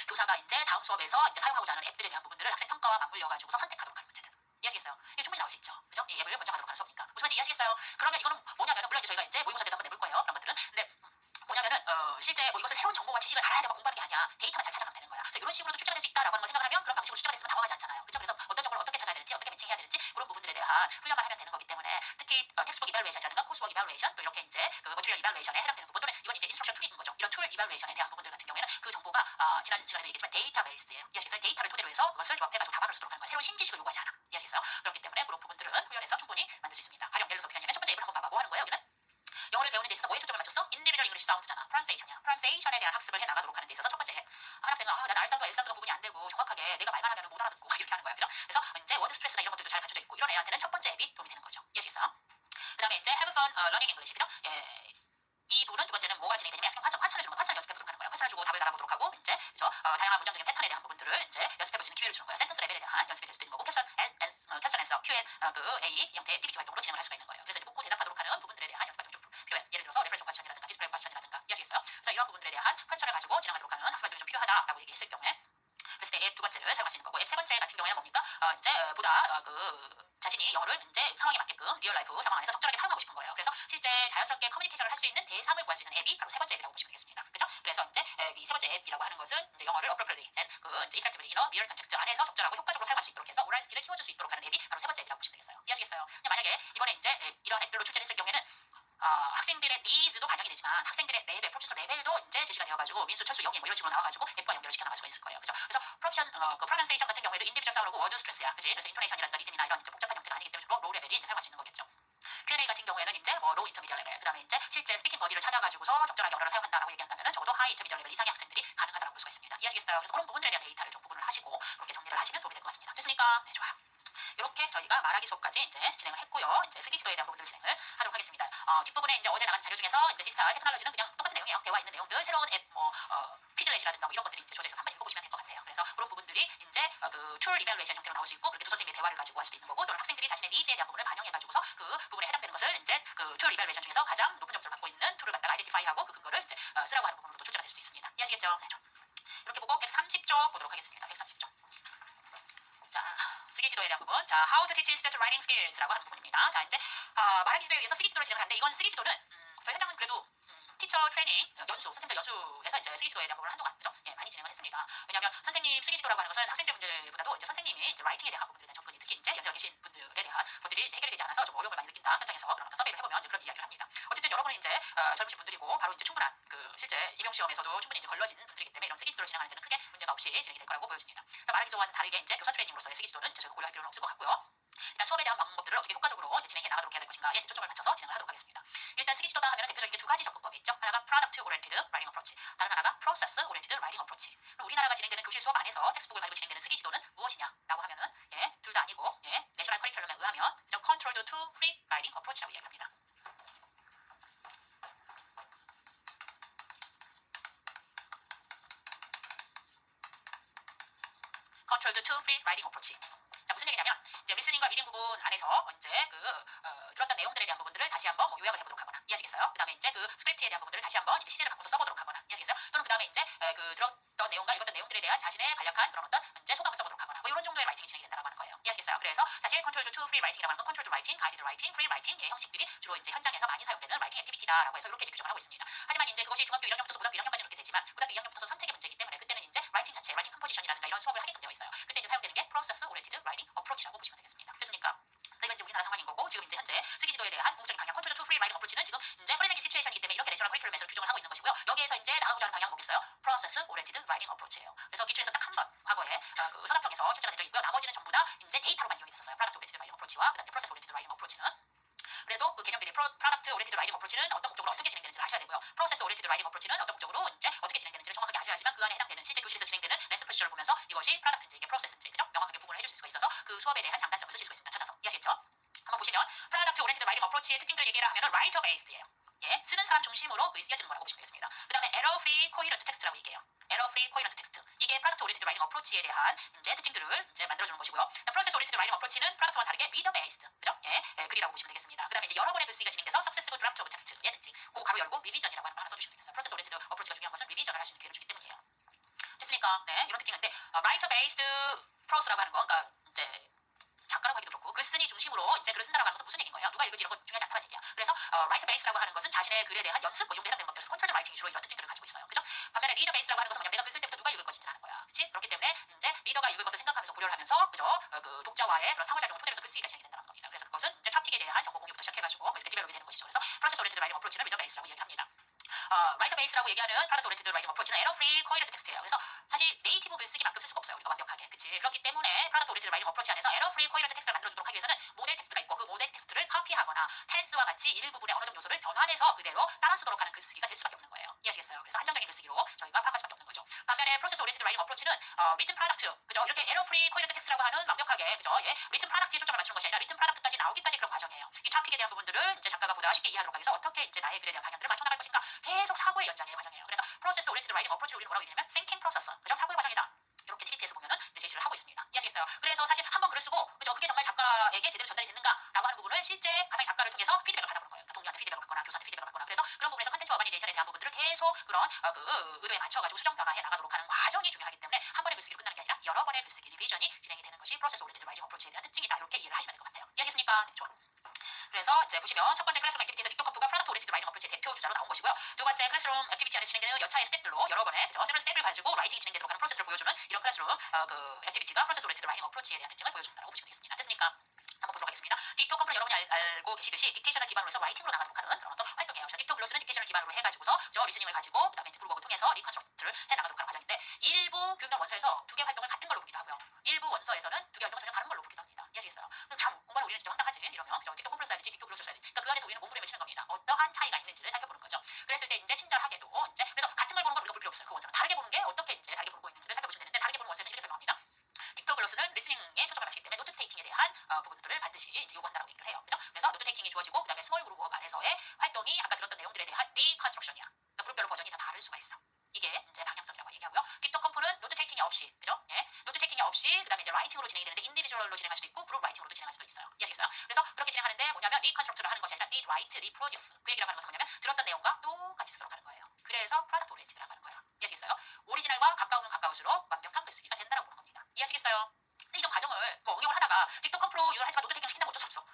교사가 이제 다음 수업에서 이제 사용하고자 하는 앱들에 대한 부분들을 학생 평가와 맞물려 가지고서 선택하도록 하는 문제들. 이해하시겠어요? 이게 충분히 나올 수 있죠. 그죠? 이 앱을 권장하도록 하는 수업이니까. 무슨 말인지 이해하시겠어요? 그러면 이거는 뭐냐면은 물론 이제 저희가 이제 모의고사 때도 한번 내볼 거예요. 그런 것들은. 근데 뭐냐면은 실제 뭐 이것을 새로운 정보와 지식을 알아야 되고 공부하는 게 아니야. 데이터만 잘 찾아가면 되는 거야. 그래서 이런 식으로도 출제가 될 수 있다라고 하는 걸 생각을 하면 그런 방식으로 출제가 됐으면 당황하지 않잖아요. 그죠? 그래서 어떤 정보를 어떻게 찾아야 되는지 어떻게 매칭해야 되는지 그런 부분들에 대한 훈련만 하면 되는 거기 때문에 특히 텍스트북 이발레이션이라든가 코스웍 이발레이션 또 이렇게 이제 그 머티리얼 이발레이션에 해당되는 부분 또는 이건 이제 인스트럭션 툴인 거죠. 이런 툴 이발레이션에 대한 부분들 같은 경우에는 그 정보가 지난 시간에도 얘기했지만 데이터베이스예요. 이해하시겠어요? 데이터를 토대로 해서 그것을 조합해가지고 답안을 쓰도록 하는 거야. 새로운 신지식을 요구하지 않아. 이해하시겠어요? 그렇기 때문에 그런 부분들은 훈련해서 충분히 만들 수 있습니다. 가령 예를 들어서 어떻게 하냐면 첫 번째 앱을 한번 봐봐. 뭐 하는 거예요? 여기는 영어를 배우는 데 있어서 뭐에 초점을 맞췄어? 인디비주얼 잉글리시 사운드잖아. 프로넌세이션이야. 프로넌세이션에 대한 학습을 해나가도록 하는 데 있어서 첫 번째 해. 한 학생은 난 R사운드와 S사운드가 구분이 안 되고 정확하게 내가 말만 하면 못 알아듣고 이렇게 하는 거야. 그죠? 그래서 이제 워드 스트레스나 이런 것들도 잘 갖춰져 있고 이런 애한테는 첫 번째 앱이 도움이 되는 거죠. 이해하시겠어요? 그 다음에 이제 have fun learning English. 그죠? 이 부분은 두 번째는 뭐가 진행이 되냐면 화천을 주는 거야. 화천을 연습해보도록 하는 거야. 화천을 주고 답을 달아보도록 하고 이제 다양한 문장적인 패턴에 대한 부분들을 이제 연습해볼 수 있는 기회를 주는 거야. 센텐스 레벨에 대한 연습이 될 수도 있는 거고 퀘스천 앤서 Q&A 형태의 액티비티 활동으로 진행을 할 수가 있는 거예요. 그래서 이제 묻고 대답하도록 하는 부분들에 대한 연습 활동이 좀 필요해. 예를 들어서 레퍼런스 퀘스천이라든가 디스플레이 퀘스천이라든가 이해하시겠어요? 그래서 이런 부분들에 대한 퀘스천을 가지고 진행하도록 하는 학습 활동이 좀 필요하다라고 얘기했을 경우에 그래서 앱 두 번째를 사용할 수 있는 거고 앱 세 번째 같은 경우에는 뭡니까? 이제 보다 자신이 영어를 이제 상황에 맞게끔 리얼 라이프 상황 안에서 적절하게 사용하고 싶은 거예요. 그래서 실제 자연스럽게 커뮤니케이션을 할 수 있는 대상을 구할 수 있는 앱이 바로 세 번째 앱이라고 보시면 되겠습니다. 그죠? 그래서 이제 이 세 번째 앱이라고 하는 것은 이제 영어를 appropriately and 이제 effectively in a real context 안에서 적절하고 효과적으로 사용할 수 있도록 해서 오랄 스킬을 키워줄 수 있도록 하는 앱이 바로 세 번째 앱이라고 보시면 되겠어요. 이해하시겠어요? 근데 만약에 이번에 이제 이런 앱들로 출제를 했을 경우에는 학생들의 니즈도 반영이 되지만 학생들의 레벨, 프로페셔 레벨도 이제 제시가 되어가지고 민수, 철수, 영희 뭐 이런 식으로 나와가지고 앱과 연결을 시켜 나갈 수가 있을 거예요. 그죠? 그래서 프로넌세이션 같은 경우에도 인디비주얼 사운드고 워드 스트레스야. 그지? 그래서 인토네이션이라든가 리듬이나 이런 이제 복잡한 형태가 아니기 때문에 로우 레벨이 이제 사용할 수 있는 거겠죠. Q&A 같은 경우에는 이제 뭐 로우 인터미디어 레벨, 그다음에 이제 실제 스피킹 버디를 찾아가지고서 적절하게 언어를 사용한다라고 얘기한다면은 적어도 하이 인터미디어 레벨 이상의 학생들이 가능하다고 볼 수가 있습니다. 이해하시겠어요? 그래서 그런 부분들에 대한 데이터를 좀 구분을 하시고 그렇게 정리를 하시면 도움이 될 것 같습니다. 됐습니까? 네, 좋아요. 이렇게 저희가 말하기 수업까지 이제 진행을 했고요. 이제 쓰기 지도에 대한 부분들 진행을 하도록 하겠습니다. 뒷부분에 이제 어제 나간 자료 중에서 이제 디지털 테크놀로지는 그냥 똑같은 내용이에요. 대화 있는 내용들, 새로운 앱, 퀴즈렛이라든가 뭐 이런 것들이 이제 주어져 있어서 한번 읽어보시면 될 것 같아요. 그래서 그런 부분들이 이제 툴 이발레이션 형태로 나올 수 있고 그렇게 두 선생님의 대화를 가지고 할 수도 있는 거고 또는 학생들이 자신의 니즈에 대한 부분을 반영해가지고서 그 부분에 해당되는 것을 이제 툴 이발레이션 중에서 가장 높은 점수를 받고 있는 툴을 갖다가 아이덴티파이하고 그 근거를 이제 쓰라고 하는 부분으로도 출제가 될 수도 있습니다. 이해하시겠죠? 네, 이렇게 보고 130쪽 보도록 하겠습니다. 130쪽. 자, 쓰기 지도에 대한 부분. 자, How to teach student writing skills라고 하는 부분입니다. 자, 이제 말하기 지도에 의해서 쓰기 지도를 진행을 하는데 이건 쓰기 지도는 저희 현장은 그래도 티처 트레이닝 연수, 선생님들 연수에서 이제 쓰기 지도에 대한 부분을 한동안 그죠? 예, 많이 진행을 했습니다. 왜냐하면 선생님 쓰기 지도라고 하는 것은 학생들 문제보다도 이제 선생님이 이제 라이팅에 대한 부분들에 대한 접근이 특히 이제 연세가 계신 분들에 대한 것들이 이제 해결이 되지 않아서 좀 어려움을 많이 느낀다 현장에서 그런 어떤 서베이를 해보면 그런 이야기를 합니다. 어쨌든 여러분은 이제 젊으신 분들이고 바로 이제 충분한 그 실제 임용 시험에서도 충분히 이제 걸러진 분들이기 때문에 이런 쓰기 지도를 진행하는 데는 크게 문제가 없이 진행이 될 거라고 보여집니다. 그래서 말하기 지도와는 다르게 이제 교사 트레이닝으로서의 쓰기 지도는 이제 저희가 고려할 필요는 없을 것 같고요. 일단 수업에 대한 방법들을 어떻게 효과적으로 이제 진행해 나가도록 해야 될 것인가에 초점을 맞춰서 진행을 하도록 하겠습니다. 일단 쓰기 지도다 하면 대표적인 게 두 가지 접근법이 있죠. 하나가 Product Oriented Writing Approach, 다른 하나가 Process Oriented Writing Approach. 그럼 우리나라가 진행되는 교실 수업 안에서 텍스트북을 가지고 진행되는 쓰기 지도는 무엇이냐라고 하면은 둘 다 아니고 내셔널 커리큘럼에 의하면 Controlled to Free Writing Approach라고 이야기합니다. Controlled to Free Writing Approach. 자, 무슨 얘기냐면 이제 리스닝과 리딩 부분 안에서 이제 들었던 내용들에 대한 부분들을 다시 한번 요약을 해보도록 하거나 이해하시겠어요? 그다음에 이제 그 스크립트에 대한 부분들을 다시 한번 이제 시제를 바꿔서 써보도록 하거나 이해하시겠어요? 또는 그다음에 이제 들었던 내용과 읽었던 내용들에 대한 자신의 간략한 그런 어떤 이제 소감을 써보도록 하거나 뭐 이런 정도의 라이팅이 진행이 된다고 하는 거예요. 이해하시겠어요? 그래서 사실 Controlled to Free Writing이라고 하는 건 Controlled Writing, Guided Writing, Free Writing의 형식들이 주로 이제 현장에서 많이 사용되는 라이팅 액티비티다라고 해서 이렇게 이제 규정을 하고 있습니다. 하지만 이제 그것이 중학교 1학년부터 고등학교 1학년까지 이렇게 되지만 고등학교 2학년부터 선택의 문제이기 때문에 그때는 이제 라이팅 자체, 라이팅 컴포지션이라든가 이런 수업을 하게끔 되어 있어요. 그때 이제 사용되는 게 Process Oriented Writing Approach라고 보시면 되겠습니다. 그렇습니까? 이건 이제 우리나라 상황인 거고 지금 이제 현재 쓰기 지도에 대한 궁극적인 방향 컨트롤 투 프리 라이팅 어프로치는 지금 이제 허리랭귀 시츄에이션이기 때문에 이렇게 내셔널 커리큘럼에서 규정을 하고 있는 것이고요. 여기에서 이제 나가고자 하는 방향은 뭐겠어요? 프로세스 오리엔티드 라이팅 어프로치예요. 그래서 기출에서 딱 한 번 과거에 그 서답형에서 출제가 된 적이 있고요. 나머지는 전부 다 이제 데이터로만 이용이 됐었어요. 프로덕트 오리엔티드 라이팅 어프로치와 그다음에 프로세스 오리엔티드 라이팅 어프로치는 그래도 그 개념들이 프로덕트 오리엔티드 라이팅 어프로치는 어떤 목적으로 어떻게 진행되는지를 아셔야 되고요. 프로세스 오리엔티드 라이팅 어프로치는 어떤 목적으로 이제 어떻게 진행되는지를 정확하게 아셔야지만 그 안에 해당되는 실제 교실에서 진행되는 레슨 프로시저를 보면서 이것이 프로덕트인지 이게 프로세스인지 그죠? 명확하게 구분을 해줄 수가 있어서 그 수업에 대한 장단점을 쓰실 수가 있습니다. 찾아서 이해하시겠죠? 한번 보시면 프로덕트 오리엔티드 라이팅 어프로치의 특징들 얘기를 하면은 라이터 베이스드예요. 예, 쓰는 사람 중심으로 그 쓰여지는 거라고 보시면 되겠습니다. 그 다음에 에러 프리 코히런트 텍스트라고 얘기해요. 에러 프리 코히런트 텍스트. 이게 프로덕트 오리엔티드 라이팅 어프로치에 대한 이제 특징들을 이제 만들어주는 것이고요. 프로세스 오리엔티드 라이팅 어프로치는 프로덕트와 다르게 리더 베이스드, 그죠? 예, 글이라고 보시면 되겠습니다. 그 다음에 이제 여러 번의 글쓰기가 진행돼서 석세스브 드래프트 오브 텍스트의 특징. 그 가로 열고 리비전이라고 하는 걸 하나 써주시면 되겠어요. 프로세스 오리엔티드 어프로치가 중요한 것은 리비전을 할 수 있는 기회를 주기 때문이에요. 됐습니까? 네, 이런 특징인데 라이터 베이스드 프로스라고 하는 건 그러니까 이제 작가라고 하기도 좋고 글쓴이 중심으로 이제 글을 쓴다라고 하는 것은 무슨 얘기인 거예요? 누가 읽을지 이런 건 중요하지 않다는 얘기야. 그래서 라이터 베이스라고 하는 것은 자신의 글에 대한 연습 뭐 이런 데 해당되는 겁니다. 컨트롤 라이팅이 주로 이런 특징들을 가지고 있어요. 그죠? 반면에 리더 베이스라고 하는 것은 뭐냐면 내가 글 쓸 때부터 누가 읽을 것이지라는 거야. 그렇지? 그렇기 때문에 이제 리더가 읽을 것을 생각하면서 고려를 하면서 그죠? 그 독자와의 그런 상호작용을 토대로서 글쓰기가 진행이 된다는 겁니다. 그래서 그것은 이제 탑픽에 대한 정보 공유부터 시작해가지고 뭐 이렇게 디벨롭이 되는 것이죠. 그래서 프로세스 오리엔티드 라이팅 어프로치는 리더 베이스라고 이야기합니다. 라이터 베이스라고 얘기하는 프로덕트 오리엔티드 라이팅 어프로치는 에러 프리 코히런트 텍스트예요. 그래서 사실 네이티브 글쓰기만큼 쓸 수가 없어요. 우리가 완벽하게. 그치? 그렇기 때문에 프로덕트 오리엔티드 라이팅 어프로치 안에서 에러 프리 코히런트 텍스트를 만들어주도록 하기 위해서는 모델 텍스트가 있고 그 모델 텍스트를 카피하거나 텐스와 같이 일부분의 언어적 요소를 변환해서 그대로 따라 쓰도록 하는 글쓰기가 될 수밖에 없는 거예요. 이해하시겠어요? 그래서 한정적인 글쓰기로 저희가 파악할 수밖에 없는 거죠. 반면에 프로세스 오리엔티드 라이팅 어프로치는 리튼 프로덕트, 그죠? 이렇게 에러 프리 코히런트 텍스트라고 하는 완벽하게, 그죠? 예, 리튼 프로덕트에 초점을 맞추는 것이 아니라 리튼 프로덕트까지 나오기까지 그런 과정이에요. 이 토픽에 대한 부분들을 이제 작가가 보다 쉽게 이해하도록 하기 위해서 어떻게 이제 나의 글에 대한 방향들을 맞춰나갈 것인가 계속 사고의 연장의 과정이에요. 그래서 프로세스 오리엔티드 라이팅 어프로치를 우리는 뭐라고 얘기하냐면 thinking process, 그죠? 사고의 과정이다. 이렇게 TDP에서 보면은 이제 제시를 하고 있습니다. 이해하시겠어요? 그래서 사실 한번 글을 쓰고, 그죠? 그게 정말 작가에게 제대로 전달이 됐는가라고 하는 부분을 실제 가상의 작가를 통해서 피드백을 받아보는 거예요. 그러니까 동료한테 피드백을 받거나 교수한테 피드백을 받거나. 그래서 그런 부분에서 컨텐츠 어바니제이션에 대한 부분들을 계속 그런 그 의도에 맞춰가지고 수정 변화해 나가도록 하는 과정이 중요하기 때문에 한 번의 글쓰기로 끝나는 게 아니라 여러 번의 글쓰기 리비전이 진행이 되는 것이 프로세스 오리엔티드 라이팅 어프로치에 대한 특징이다. 이렇게 이해를 하시면 될 것 같아요. 이해하셨습니까? 네, 좋아. 그래서 이제 보시면 첫 번째 클래스룸 액티비티에서 틱톡커프가 프로덕트 오리엔티드 라이팅 어프로치의 대표 주자로 나온 것이고요. 두 번째 클래스룸 액티비티 안에서 진행되는 여차의 스텝들로 여러 번의 세븐 스텝을 가지고 라이팅이 진행되도록 하는 프로세스를 보여주는 이런 클래스룸 그 액티비티가 프로세스 오리엔티드 라이팅 어프로치에 대한 특징을 보여준다고 보시면 되겠습니다. 됐습니까? 한번 보도록 하겠습니다. 틱톡 컴프는 여러분이 알고 계시듯이 딕테이션을 기반으로 해서 라이팅으로 나가도록 하는 그런 어떤 활동이에요. 그래서 틱톡 글로스는 딕테이션을 기반으로 해가지고서 저 리스닝을 가지고 그다음에 이제 브루버그 통해서 리컨스트를 해나가도록 하는 과정인데 일부 교육용 원서에서 두 개 활동을 같은 걸로 보기도 하고요. 일부 원서에서는 두 개 활동을 전혀 다른 걸로 보기도 합니다. 이해하시겠어요? 그럼 참 공부하는 우리는 진짜 황당하지 이러면 저 틱톡 컴프를 써야 되지 틱톡 글로스를 써야 되지. 그러니까 그 안에서 우리는 몸부림을 치는 겁니다. 어떠한 차이가 있는지를 살펴보는 거죠. 그랬을 때 이제 친절하게도 이제 그래서 같은 걸 보는 건 우리가 볼 필요 없어요. 그 원서는 다르게 보는 게 어떻게 이제 다르게 보고 있는지를 살펴보시면 되는데 다르게 보는 원서에서 이렇게 설명합니다. 틱톡 글로스는 리스닝에 초점을 맞추기 때문에 노트 테이킹에 대한 부분들을 반드시 이제 요구한다고 얘기를 해요. 그죠? 그래서 노트 테이킹이 주어지고 그다음에 스몰 그룹 워크 안에서의 활동이 아까 들었던 내용들에 대한 리컨스트럭션이야. 그러니까 그룹별로 버전이 다 다를 수가 있어. 이게 이제 방향성이라고 얘기하고요. 틱톡 컴프는 노트 테이킹이 없이, 그죠? 예, 노트 테이킹이 없이 그다음에 이제 라이팅으로 진행이 되는데 인디비주얼로 진행할 수도 있고 그룹 라이팅으로도 진행할 수도 있어요. 이해하시겠어요? 그래서 그렇게 진행하는데 뭐냐면 리컨스트럭트를 하는 것이 아니라 리라이트, 리프로듀스. 그 얘기라고 하는 것은 뭐냐면 들었던 내용과 똑같이 쓰도록 하는 거예요. 그래서 프로덕트 오리엔티드라고 하는 거예요. 이해하시겠어요? 오리지널과 가까우면 가까울수록 완벽한 글쓰기가 된다라고 보는 겁니다. 이해하시겠어요? 이런 과정을 뭐 응용을 하다가 틱톡 컴프로 유를 하지만 노트 테이킹 시킨다면 어쩔 수 없어.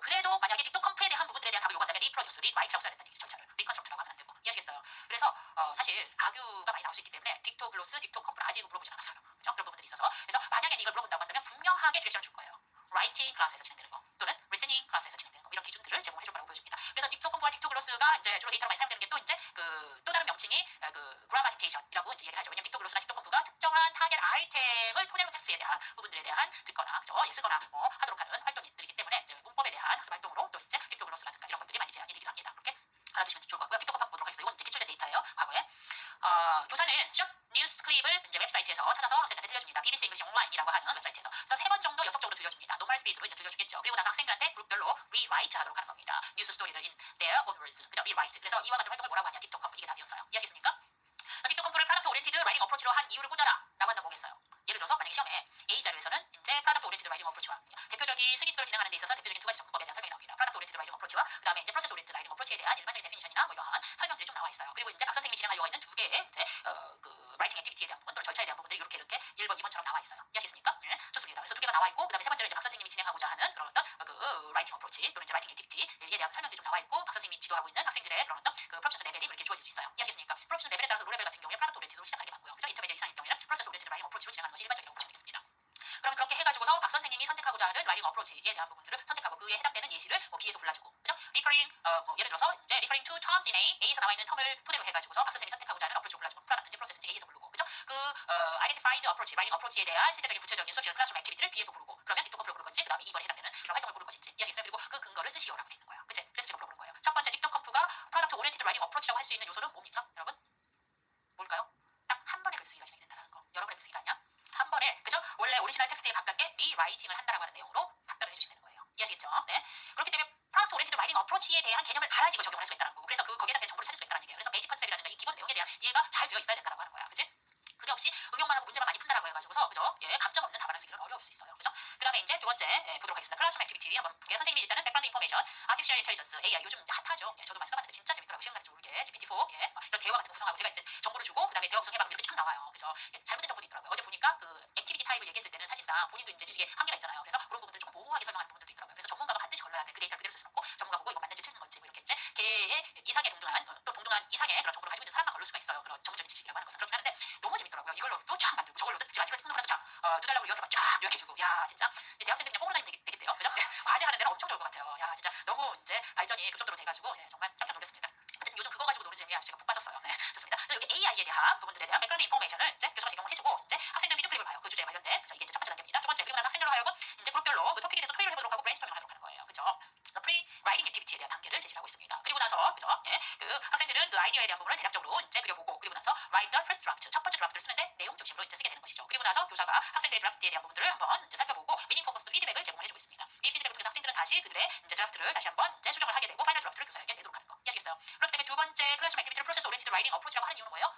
그래도 만약에 틱톡 컴프에 대한 부분들에 대한 답을 요구한다면 리프로듀스, 리라이트라고 써야 된다는 얘기죠. 절차를 리컨스트럭트라고 하면 안 되고. 이해하시겠어요? 그래서 사실 악유가 많이 나올 수 있기 때문에 틱톡 글로스, 틱톡 컴프는 아직 물어보지 않았어요. 그죠? 그런 부분들이 있어서 그래서 만약에 이걸 물어본다고 한다면 분명하게 디렉션을 줄 거예요. 라이팅 클래스에서 진행되는 거 또는 리스닝 클래스에서 진행되는 거 이런 기준들을 제공해 줄 거라고 보여줍니다. 그래서 틱톡 컴프와 틱톡 글로스가 이제 주로 데이터로 많이 사용되는 게 또 이제 그 또 다른 명칭이 그 그라마틱테이션이라고 이제 얘기를 하죠. 왜냐면 틱톡 글로스나 틱톡 컴프가 특정한 타겟 아이템을 토대로 텍스트에 대한 부분들에 대한 듣거나 그죠? 쓰거나 뭐 하도록 하는 활동들이기 때문에 이제 문법에 대한 학습 활동으로 또 이제 틱톡 글로스라든가 이런 것들이 많이 제한이 되기도 합니다. 그렇게 알아두시면 좋을 것 같고요. 틱톡 컴프 한번 보도록 하겠습니다. 이건 이제 기출된 데이터예요. 과거에 교사는 숏 뉴스 클립을 이제 웹사이트에서 찾아서 학생한테 들려줍니다. BBC 잉글리시 온라인이라고 하는 웹사이트에서. 그래서 3번 정도 연속적으로 들려줍니다. 노멀 스피드로 이제 들려주겠죠. 그리고 나서 학생들한테 그룹별로 리라이트 하도록 하는 겁니다. 뉴스 스토리를 in their own words. 그죠? 리라이트. 그래서 이와 같은 활동을 뭐라고 하냐? 틱톡 컴프. 이게 답이었어요. 이해하시겠습니까? 틱톡 컴프를 프로덕트 오리엔티드 라이팅 어프로치로 한 이유를 꽂아라 라고 한다면 뭐겠어요? 예를 들어서 만약에 시험에 A 자료에서는 이제 프로덕트 오리엔티드 라이팅 어프로치와 대표적인 쓰기식을 진행하는 데 있어서 대표적인 두 가지 접근법에 대한 설명이 나옵니다. 프로덕트 오리엔티드 라이팅 어프로치와 그 다음에 이제 프로세스 오리엔티드 라이팅 어프로치에 대한 일반적인 데피니션이나 뭐 이러한 설명들이 좀 나와 있어요. 그리고 이제 박 선생님이 진행하려고 있는 두 개의 이제 그 라이팅 액티비티에 대한 부분 또는 절차에 대한 부분들이 이렇게 1번, 2번처럼 나와 있어요. 이해하시겠습니까? 네, 좋습니다. 그래서 두 개가 나와 있고 그 다음에 세 번째로 이제 박 선생님이 진행하고자 하는 그런 어떤 그 라이팅 어프로치 또는 이제 라이팅 액티비티에 대한 설명들이 좀 나와 있고 박 선생님이 지도하고 있는 학생들의 그런 어떤 그 프로페셔널 레벨이 이렇게 주어질 수 있어요. 이해하시겠습니까? 프로페셔널 레벨에 따라서 로 레벨 같은 경우에 프로덕트 오리엔티드로 시작하는 게 맞고요. 그죠? 인터미디어 이상일 경우에는 프로세스 오리엔티드 라이팅 어프로치로 진행하는 것이 일반적이라고 보시면 되겠습니다. 그럼 그렇게 해가지고서 박 선생님이 선택하고자 하는 라이팅 어프로치에 대한 부분들을 선택하고 그에 해당되는 예시를 뭐 B에서 골라주고, 그죠? 리퍼링 뭐 예를 들어서 이제 referring to terms in A에서 나와 있는 텀을 토대로 해가지고서 박 선생님이 선택하고자 하는 어프로치 골라주고, 프로덕트인지 프로세스인지 A에서 부르고, 그죠? 그 identified approach, 라이팅 어프로치에 대한 실제적인 구체적인 수업 시간 클래스룸 액티비티를 B에서 부르고, 그러면 틱톡 컴프로 부를 건지, 그 다음에 2번에 해당되는 그런 활동을 부를 것인지 이해하시겠어요? 그리고 그 근거를 쓰시오라고 되어 있는 거예요. 어떻게 리라이팅을 한다라고 하는 내용으로 답변을 해주시면 되는 거예요. 이해하시겠죠? 네. 그렇기 때문에 프로덕트 오리엔티드 라이팅 어프로치에 대한 개념을 알아야지 이걸 적용을 할 수가 있다는 거고, 그래서 거기에다 대한 정보를 찾을 수가 있다는 얘기예요. 그래서 베이직 컨셉이라든가 이 기본 내용에 대한 이해가 잘 되어 있어야 된다라고 하는 거야. 그치? 그게 없이 응용만 하고 문제만 많이 푼다라고 해가지고서, 그죠? 예, 감점 없는 답안을 쓰기는 어려울 수 있어요. 그죠? 그 다음에 이제 두 번째 보도록 하겠습니다. 클래스룸 액티비티 한번 볼게요. 선생님이 일단은 백그라운드 인포메이션, 아티피셜 인텔리전스, AI 요즘 핫하죠. 예, 저도 많이 써봤는데 진짜 재밌더라고요. 시간 가는지 모르게. GPT-4, 예, 이런 대화 같은 거 구성하고 제가 이제 정보를 주고 그 다음에 대화 구성해봐 이렇게 쫙 나와요. 그죠? 잘못된 정보도 있더라고요. 어제 보니까 그 액티비티 타입을 얘기했을 때는 사실상 본인도 이제 지식에 한계가 있잖아요. 그래서 그런 부분들 조금 모호하게 설명하는 부분들도 있더라고요. 그래서 전문가가 반드시 걸러야 돼. 그 데이터를 그대로 쓸 수 없고 전문가 보고 이거 맞는지 틀린 건지 뭐 이렇게 이제 개의 이상의 동등한 또 동등한 이상의 그런 정보를 가지고 있는 사람만 걸릴 수가 있어요. 그런 전문적인 지식이라고 하는 것은. 그렇긴 하는데 너무 재밌더라고요. 이걸로 또 쫙 만들고 저걸로 제가 아티클 통해서 두 달라고 요약해봐 쫙 요약해주고, 야 진짜 대학생들 그냥 뽕으로 다니면 되겠대요. 그죠? 과제하는 데는 엄청 좋을 것 같아요. 야 진짜 너무 이제 발전이 급속도로 돼가지고 예, 정말 깜짝 놀랐습니다. 어쨌든 요즘 그거 가지고 노는 재미에 아주 제가 푹 빠졌어요. 네, 좋습니다. 그래서 여기 AI에 대한 부분들에 대한 백그라운드 인포메이션을 이제 교수가 제공을 해주고 이제 학생들 비디오 클립을 봐요. 그 주제에 관련된. 그래서 이게 이제 첫 번째 단계입니다. 두 번째, 그리고 나서 학생들로 하여금 이제 그룹별로 그 토픽에 대해서 토의를 해보도록 하고 브레인스토밍을 하도록 하는 거예요. 그죠? 프리 라이팅 액티비티에 대한 단계를 제시를 하고 있습니다. 그리고 나서 그죠? 예, 그 학생들은 그 아이디어에 대한 부분을 대략적으로 이제 그려보고, 그리고 나서 write the first draft, 첫 번째 드라프트를 쓰는데 내용 중심으로 이제 쓰게 되는 것이죠. 그리고 나서 교사가 학생들의 드라프트에 대한 부분들을 한번 이제 살펴보고 미닝 포커스 피드백을 제공해주고 있습니다. 이 피드백을 통해서 학생들은 다시 그들의 이제 드라프트를 다시 한번 이제 수정을 하게 되고 파이널 드라프트를 교사에게 내도록 하는 거. 이해하시겠어요? 그렇기 때문에 두 번째 클래스룸 액티비티를 프로세스 오리엔티드 라이팅 어프로치라고 하는 이유는 뭐예요?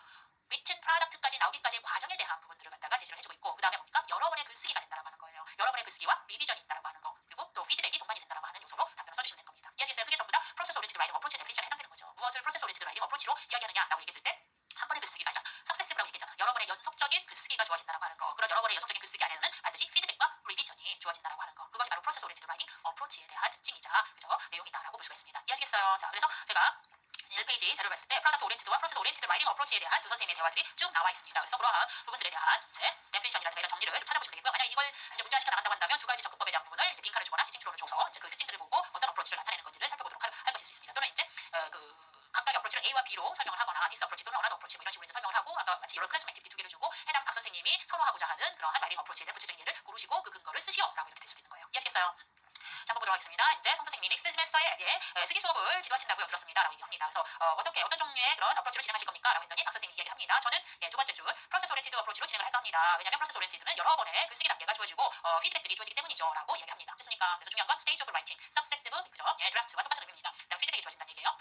리튼 프로덕트까지 나오기까지의 과정에 대한 부분들을 갖다가 제시를 해주고 있고, 그 다음에 뭡니까? 여러 번의 글쓰기가 된다라고 하는 거예요. 여러 번의 글쓰기와 리비전이 있다라고 하는 거, 그리고 또 피드백이 동반이 된다라고 하는 요소로 답변을 써주시면 되는 겁니다. 이해하시겠어요? 그게 전부 다 프로세스 오리엔티드 라이팅 어프로치의 데피니션에 해당되는 거죠. 무엇을 프로세스 오리엔티드 라이팅 어프로치로 이야기하느냐라고 얘기했을 때 한 번의 글쓰기가 아니라 석세스라고 얘기했잖아. 여러 번의 연속적인 글쓰기가 주어진다라고 하는 거. 그런 여러 번의 연속적인 글쓰기 안에는 반드시 피드백과 리비전이 주어진다라고 하는 거. 그것이 바로 프로세스 오리엔티드 라이팅 어프로치에 대한 특징이자 그죠? 내용이다라고 볼 수가 있습니다. 이해하시겠어요? 자, 그래서 제가 1페이지 자료를 봤을 때 프로덕트 오리엔티드와 프로세스 오리엔티드 라이팅 어프로치에 대한 두 선생님의 대화들이 쭉 나와 있습니다. 그래서 그러한 부분들에 대한 이제 데피니션이라든가 이런 정리를 좀 찾아보시면 되겠고요. 만약 이걸 이제 문제화시켜 나간다고 한다면 두 가지 접근법에 대한 부분을 이제 빈칸을 주거나 지칭 추론을 줘서 이제 그 특징들을 보고 어떤 어프로치를 나타내는 건지를 살펴보도록 할 것일 수 있습니다. 또는 이제 그 각각의 어프로치를 A와 B로 설명을 하거나 디스 어프로치 또는 어나더 어프로치 뭐 이런 식으로 이제 설명을 하고, 아까 마치 여러 클래스 액티비티 두 개를 주고 해당 박 선생님이 선호하고자 하는 그러한 라이팅 어프로치에 대한 구체적인 예를 고르시고 그 근거를 쓰시오라고 이렇게 될 수도 있는 거예요. 이해하시겠어요? 자, 한번 보도록 하겠습니다. 이제 송 선생님이 넥스트 세메스터에 쓰기 수업을 지도하신다고요. 들었습니다. 라고 얘기합니다. 그래서 어떻게 어떤 종류의 그런 어프로치로 진행하실 겁니까? 라고 했더니 박 선생님이 이야기를 합니다. 저는 두 번째 줄 프로세스 오리엔티드 어프로치로 진행을 할까 합니다. 왜냐하면 프로세스 오리엔티드는 여러 번의 글쓰기 단계가 주어지고 피드백들이 주어지기 때문이죠. 라고 얘기합니다. 됐습니까? 그래서 중요한 건 스테이지 오브 라이팅, 석세시브, 그죠? 예, 드래프트와 똑같은 의미입니다. 그다음 피드백이 주어진다는 얘기예요.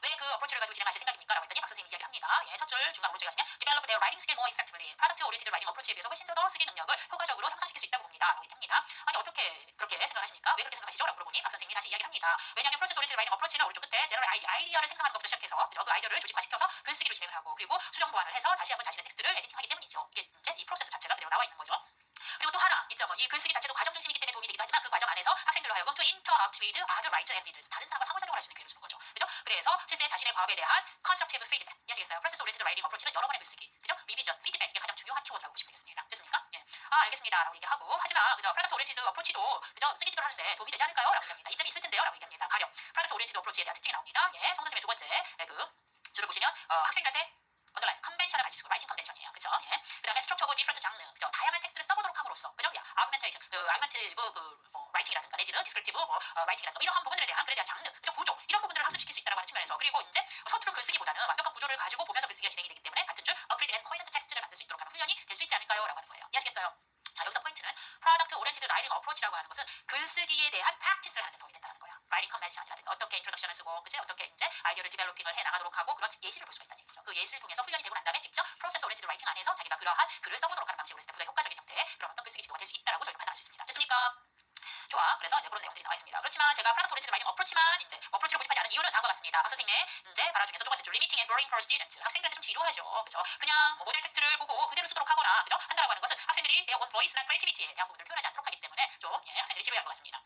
왜 그 어프로치를 가지고 진행하실 생각입니까? 라고 했더니 박 선생님이 이야기를 합니다. 예, 첫 줄 중간 오른쪽에 가시면 develop their writing skill more effectively. 프로덕트 오리엔티드 라이팅 어프로치에 비해서 훨씬 더 쓰기 능력을 효과적으로 향상시킬 수 있다고 봅니다. 라고 얘기합니다. 아니 어떻게 그렇게 생각하십니까? 왜 그렇게 생각하시죠? 라고 물어보니 박 선생님이 다시 이야기를 합니다. 왜냐하면 프로세스 오리엔티드 라이팅 어프로치는 오른쪽 끝에 제너럴 아이디어를 생성하는 것부터 시작해서 그죠? 그 아이디어를 조직화시켜서 글쓰기로 진행을 하고, 그리고 수정 보완을 해서 다시 한번 자신의 텍스트를 에디팅하기 때문이죠. 이게 이제 이 프로세스 자체가 그대로 나와 있는 거죠. 그리고 또 하나 있죠. 이 글쓰기 자체도 과정 중심이기 때문에 도움이 되기도 하지만 그 과정 안에서 학생들로 하여금 to interact with other writers and readers, 다른 사람과 상호작용을 할 수 있는 기회를 주는 거죠. 그죠? 그래서 실제 자신의 과업에 대한 constructive feedback, 이해하시겠어요? 프로세스 오리엔티드 라이팅 어프로치는 여러 번의 글쓰기, 그죠? 리비전, 피드백, 이게 가장 중요한 키워드라고 보시면 되겠습니다. 됐습니까? 예. 알겠습니다. 라고 얘기하고, 하지만 그죠? 프로덕트 오리엔티드 어프로치도 그죠? 쓰기집을 하는데 도움이 되지 않을까요? 라고 얘기합니다. 이점이 있을 텐데요. 라고 얘기합니다. 가령 프로덕트 오리엔티드 어프로치에 대한 특징이 나옵니다. 예. 송 선생님의 두 번째 줄을 보시면 학생들한테 언더라인 컨벤션을 가지고 라이팅 컨벤션이에요. 그죠? 예. 그다음에 스트럭처 오브 디퍼런트 장르, 그죠? 다양한 텍스트를 써보도록 함으로써, 그죠? 야, 아구멘테이션, 아구멘티브 라이팅이라든가 내지는 디스크립티브 라이팅이라든가 이러한 부분들에 대한 글에 대한 장르, 그죠? 구조 이런 부분들을 학습시킬 수 있다고 하는 측면에서, 그리고 이제 서투른 글쓰기보다는 완벽한 구조를 가지고 보면서 글쓰기가 진행이 되기 때문에 같은 줄 어플리드 앤 코헤런트 텍스트를 만들 수 있도록 하는 훈련이 될 수 있지 않을까요? 라고 하는 거예요. 이해하시겠어요? 자, 여기서 포인트는 프로덕트 오리엔티드 라이팅 어프로치라고 하는 것은 글쓰기에 대한 프랙티스를 하는 데 도움이 된다는 거야. 라이팅 컨벤션이라든가 어떻게 인트로덕션을 쓰고, 그치? 어떻게 이제 아이디어를 디벨로핑을 해 나가도록 하고, 그런 예시를 볼 수가 있다는 얘기죠. 그 예시를 통해서 훈련이 되고 난 다음에 직접 프로세스 오리엔티드 라이팅 안에서 자기가 그러한 글을 써보도록 하는 방식으로 했을 때 보다 효과적인 형태의 그런 어떤 글쓰기 지도가 될 수 있다라고 저희는 판단할 수 있습니다. 됐습니까? 좋아. 그래서 이제 그런 내용들이 나와 있습니다. 그렇지만 제가 프로덕트 오리엔티드 라이팅 어프로치만 이제 어프로치로 모집하지 않은 이유는 다음과 같습니다. 박 선생님의 이제 발화 중에서 두 번째 줄 리미팅 앤 보링 for students. 학생들한테 좀 지루하죠. 그죠? 그냥 모델 텍스트를 보고 그대로 쓰도록 하거나, 그죠? 한다라고 하는 것은 학생들이 their own voice나 creativity에 대한 부분을 표현하지 않도록 하기 때문에 좀 학생들이 지루해할 것 같습니다.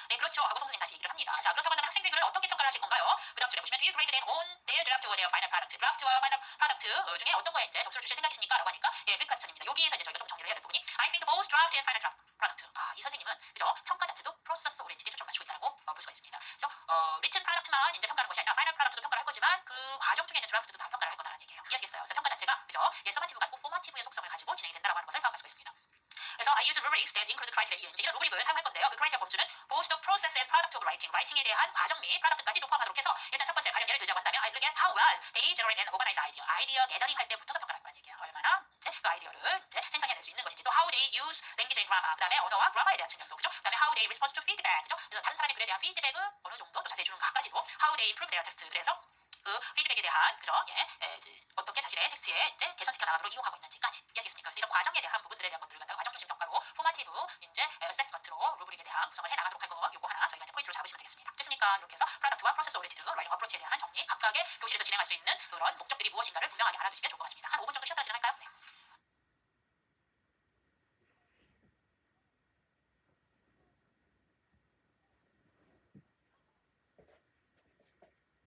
네, 그렇죠. 하고 송 선생님 다시 얘기를 합니다. 자, 그렇다고 한다면 학생들이 그걸 어떻게 평가를 하실 건가요? 그 다음 줄에 보시면 do you grade them on their draft or their final product? 드라프트와 파이널 프로덕트 중에 어떤 거에 이제 점수를 주실 생각이십니까? 라고 하니까 예, good question입니다. 여기에서 이제 저희가 좀 정리를 해야 될 부분이 I think both draft and final product. 이 선생님은 그죠? 평가 자체도 프로세스 오리엔티드에 초점 맞추고 있다고 볼 수가 있습니다. 그래서 리튼 프로덕트만 이제 평가하는 것이 아니라 파이널 프로덕트도 평가를 할 거지만 그 과정 중에 있는 드라프트도 다 평가를 할 거다라는 얘기예요. 이해하시겠어요? 그래서 평가 자체가 그죠? 예, 서마티브가 아니고 포마티브의 속성을 가지고 진행이 된다라고 하는 것을 파악할 수가 있습니다. 그래서 I use rubrics that include criteria. 이제 이런 루브릭을 사용할 건데요. 그 크라이테리아 범주는 both the process and product of writing. 라이팅에 대한 과정 및 프로덕트까지도 포함하도록 해서 일단 첫 번째 가령 예를 들자고 한다면 I look at how well they generate and organize idea. 아이디어 게더링 할 때부터서 평가를 할 거란 얘기야. 얼마나 이제 그 아이디어를 이제 생산해낼 수 있는 것인지 또 how they use language and grammar. 그다음에 언어와 그라마에 대한 측면도 그죠? 그다음에 how they respond to feedback. 그죠? 그래서 다른 사람의 글에 대한 피드백을 어느 정도 또 자세히 주는가까지도 how they improve their text. 그래서 그 피드백에 대한 그죠? 이제 어떻게 자신의 텍스트에 이제 개선시켜 나가도록 이용하고 있는지까지 이해하시겠습니까? 그래서 이런 과정에 대한 부분들에 대한 것들을 갖다가 과정 중심 평가로 포마티브 이제 어세스먼트로 루브릭에 대한 구성을 해 나가도록 할 거 요거 하나 저희가 이제 포인트로 잡으시면 되겠습니다. 됐습니까? 이렇게 해서 프로덕트와 프로세스 오리엔티드 라이팅 어프로치에 대한 정리 각각의 교실에서 진행할 수 있는 그런 목적들이 무엇인가를 분명하게 알아두시면 좋을 것 같습니다. 한 5분 정도 쉬었다 진행할까요?